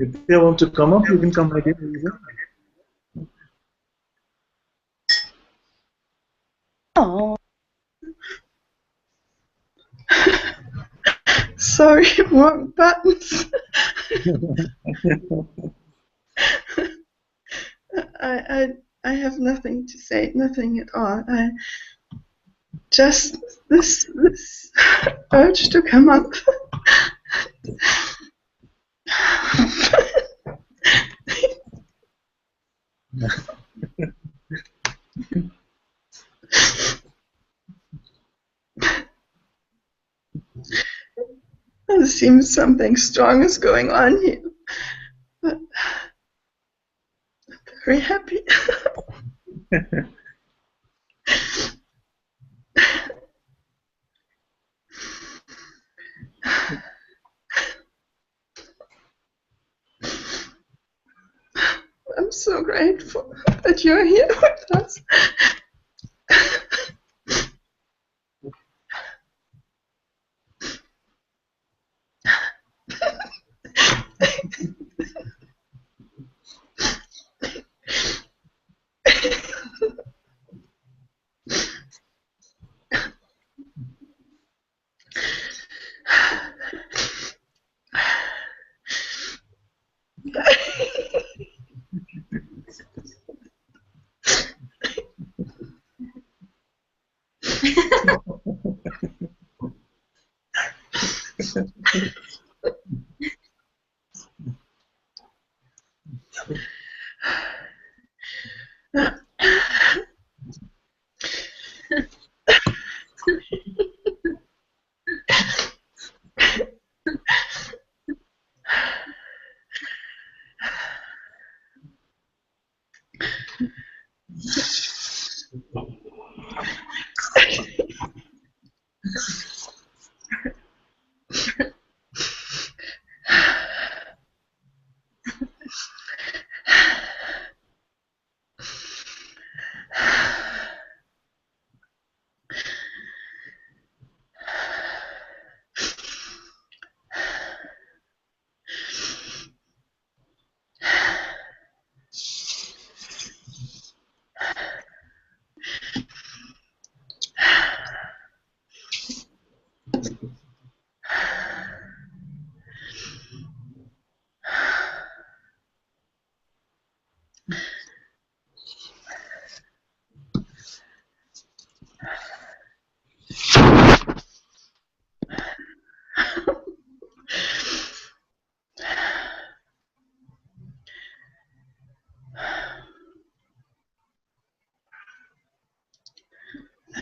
If they want to come up, you can come again. Oh. Sorry, wrong buttons. I have nothing to say, nothing at all. I just this urge to come up. It seems something strong is going on here. But I'm very happy. I'm so grateful that you're here with us.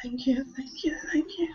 Thank you, thank you, thank you.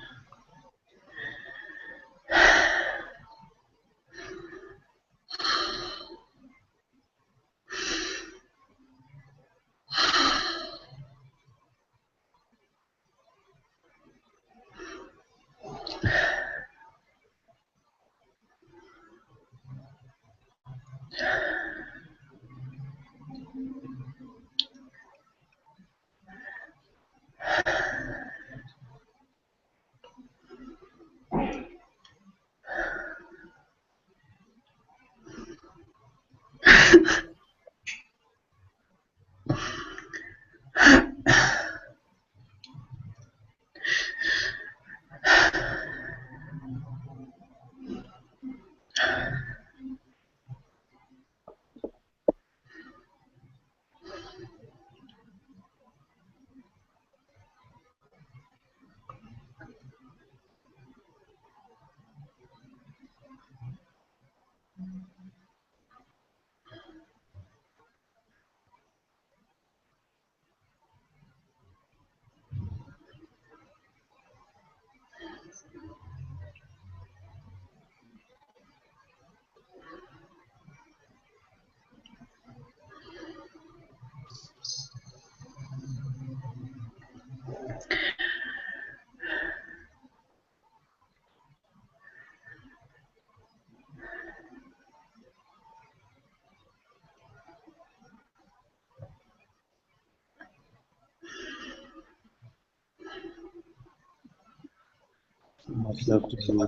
Much love to you. I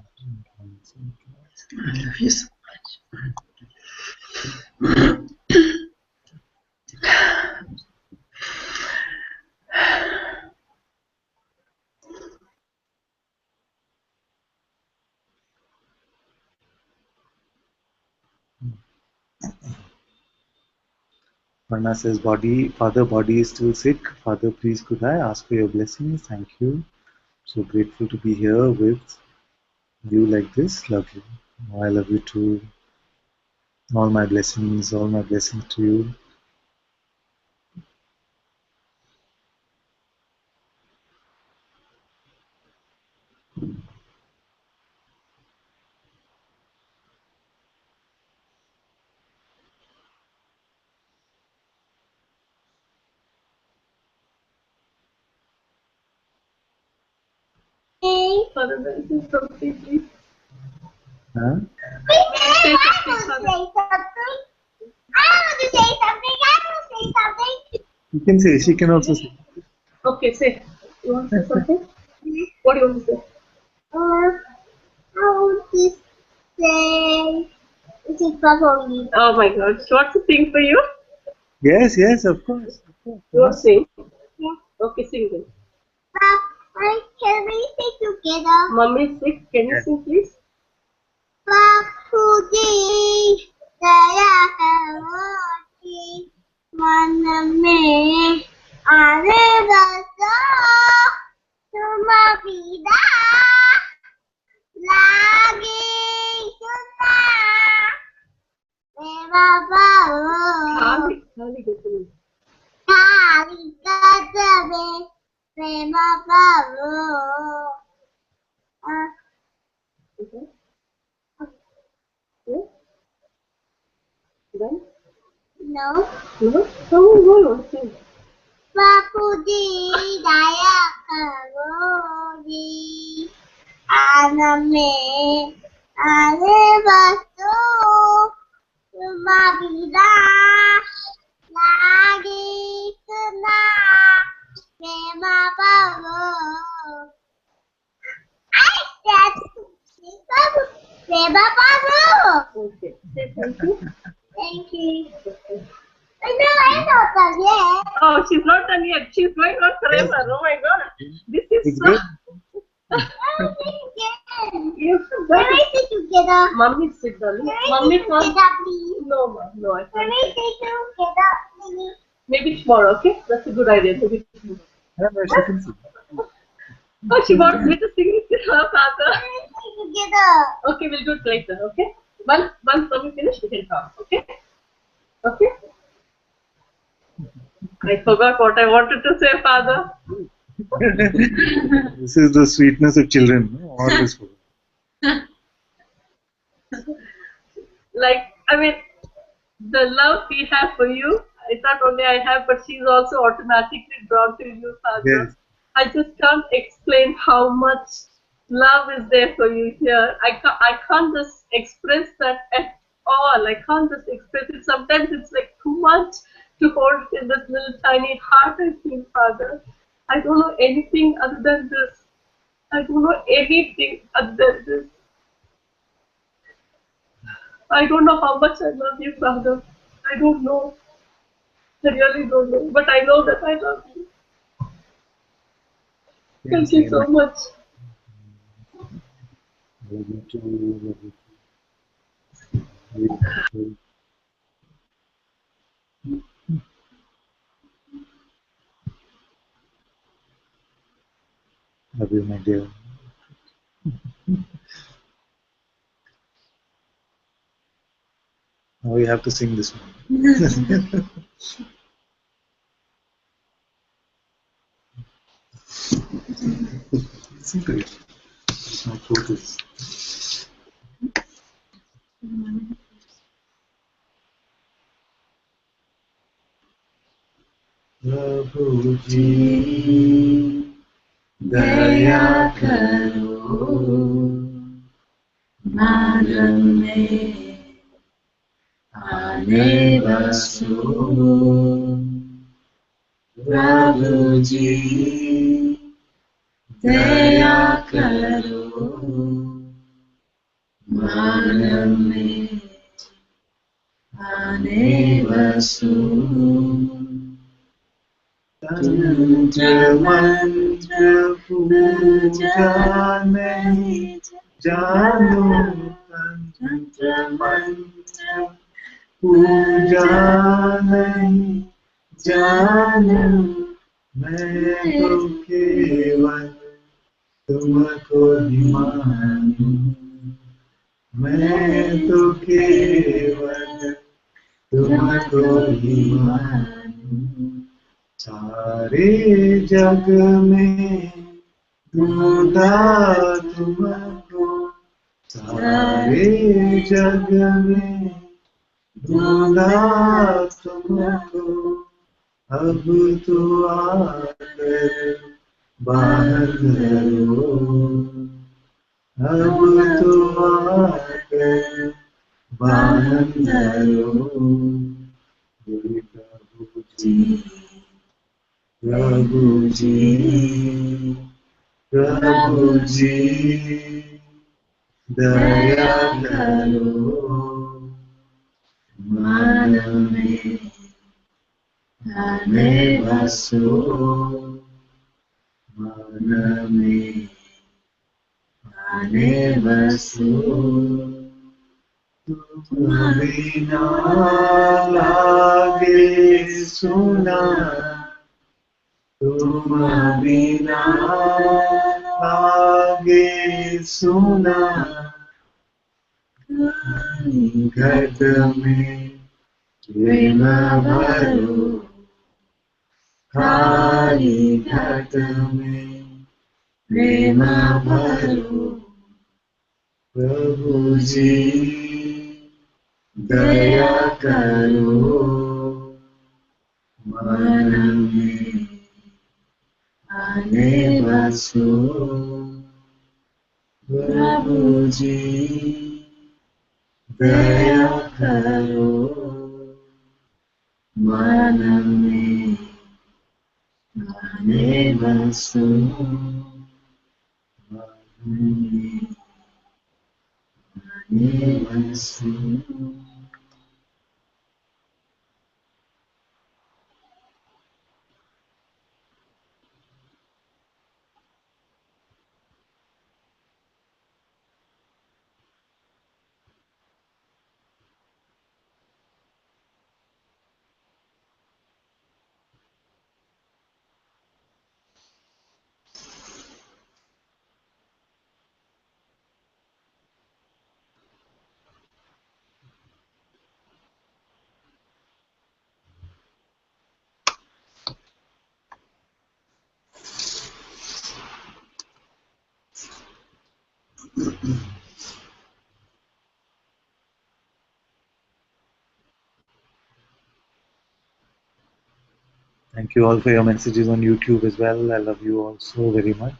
love you so Varna says, Father, body is still sick. Father, please could I ask for your blessings? Thank you. So grateful to be here with you like this. Love you. I love you too. All my blessings to you. Father, this is something, please. Huh? Say something. I want to say something. I want to say something. You can say, she can also say. Okay, say. You want to say something? What do you want to say? I want to say it's for me. Oh my God. She wants to sing for you? Yes, yes, of course. You want to sing? Yeah. Okay, sing then. Can we sing together? Mummy is sick. Can you Yes. sing, please? बापूजी दया करो जी मन में आने बसो तुम पीड़ा लागे सुना मेरा बाबू Khali get me. खाली कदमे मेरा बाबू Okay. Yeah. Then? no No? Come on, go on, sing. बापूजी दया करो जी आनंद में आने बसो तुम्हारी लागे सुना प्रेम पावो I said Prem Paavo Okay. Say thank you. thank you no I'm not done yet Oh, she's not done yet. She's going on forever. Oh my God. This is It's so. good. I will sing again You can we sing together Mummy sit darling. can we Mummy sing can't. together please No, ma. No, I can can't. we sing together please Maybe tomorrow, okay? That's a good idea. Maybe tomorrow. Yeah, no, she can see. Oh, she wants me to sing with her father. can we sing together Okay, we'll do it later, okay? Once Mummy finish, we can talk, okay? Okay? I forgot what I wanted to say, father. This is the sweetness of children. No? Always for Like, I mean, the love we have for you, it's not only I have, but she's also automatically drawn to you, father. Yes. I just can't explain how much love is there for you here. I can't just express that at all. I can't just express it. Sometimes it's like too much to hold in this little tiny heart I feel, father. I don't know anything other than this. I don't know anything other than this. I don't know how much I love you, father. I don't know. I really don't know. But I know that I love you. Thank you so much. Love you too. Love you too. Love you, my dear. Now we have to sing this one. Sing to it. My throat is. प्रभु जी दया करो मानव में आने बसो प्रभु जी दया करो maname anevasu तंत्र मंत्र पूजा नहीं जानू तंत्र मंत्र पूजा नहीं जानू मैं तो केवल तुमको ही मानूं मैं तो केवल तुमको ही मानूं सारे जग में ढूंढा तुमको सारे जग में ढूंढा तुमको अब तो आकर बाहर करो अब तो आकर बाहर करो प्रभु जी प्रभु जी प्रभु जी दया करो मन में आने बसो मन में आने बसो तुम बिना लागे सुना तुम बिना लागे सुना घट में प्रेम भरो खाली घट में प्रेम भरो प्रभु जी दया करो मन में आने बसो प्रभु जी दया करो मन में आने बसो मन में आने बसो Thank you all for your messages on YouTube as well. I love you all so very much.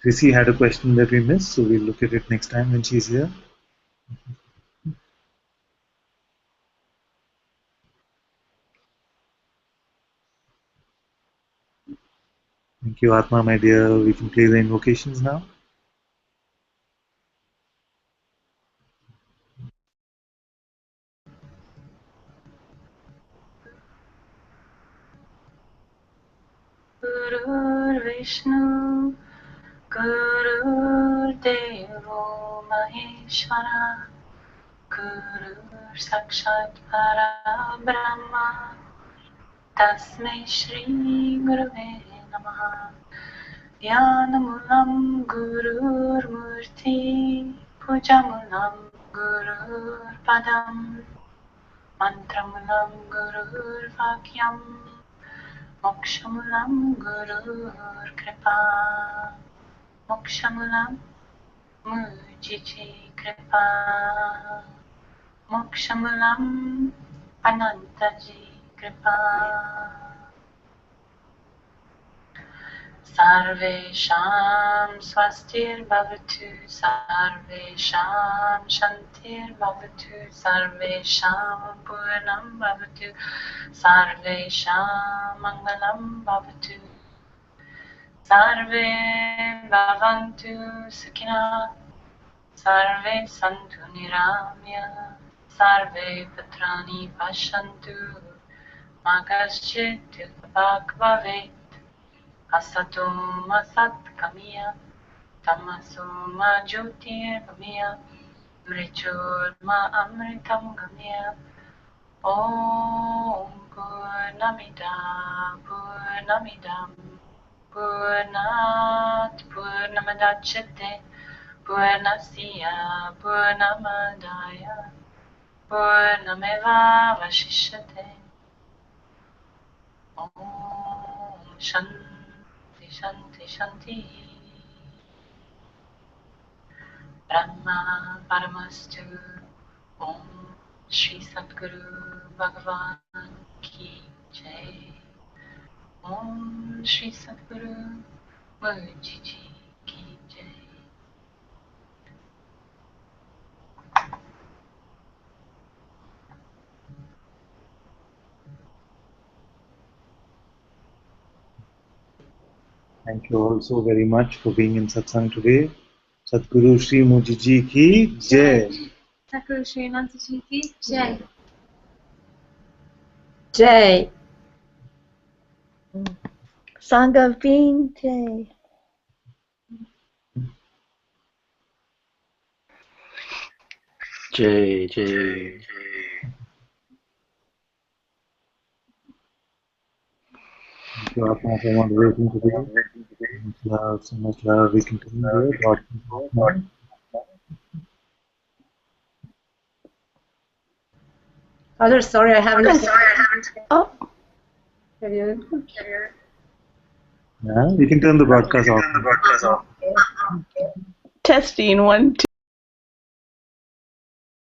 Chrissy had a question that we missed, so we'll look at it next time when she's here. Thank you, Atma, my dear. We can play the invocations now. Gurur Vishnu Gurur Devo Maheshwara Gurur Sakshat Parabrahma Tasmai Shri Gurave Namaha Dhyanamulam Gurur Murti Pujamulam Gurur Padam Mantramulam Gurur Vakyam Mokshamulam Gurur Kripa Mokshamulam Mujiji Kripa Mokshamulam Anantaji Kripa Sarvesham Swastir Bhavatu Sarvesham Shantir Bhavatu Sarvesham Purnam Bhavatu Sarvesham Mangalam Bhavatu Sarve Bhavantu Sukhina Sarve Santu Niramya Sarve Patrani Pashantu Makaschit Bhagvavet Asatum Asat Kamiya Tamasuma Jyotir Gamiya Mrichurma Amritam Gamiya Om Purnamida Purnamidam Purnat Purnamadachyate Purnasya Purnamadaya Purnameva Vashishyate Om Shanti Shanti Shanti Brahma Paramastu Om Shri Satguru Bhagavan Ki Jai Om Shri Satguru Murji Ji Ki Jai. Thank you all so very much for being in Satsang today. Sadguru Shri Muji Ji ki Jai. Sadguru Shri Ananta Ji ki Jai. Jai. Sangha Bean Jai. Jai, Jai. Thank you, Atma, for moderating today. So much love. We continue there. God bless. Father, sorry, I haven't. Oh. Have you? Yeah, you can turn the broadcast off. Testing 1, 2.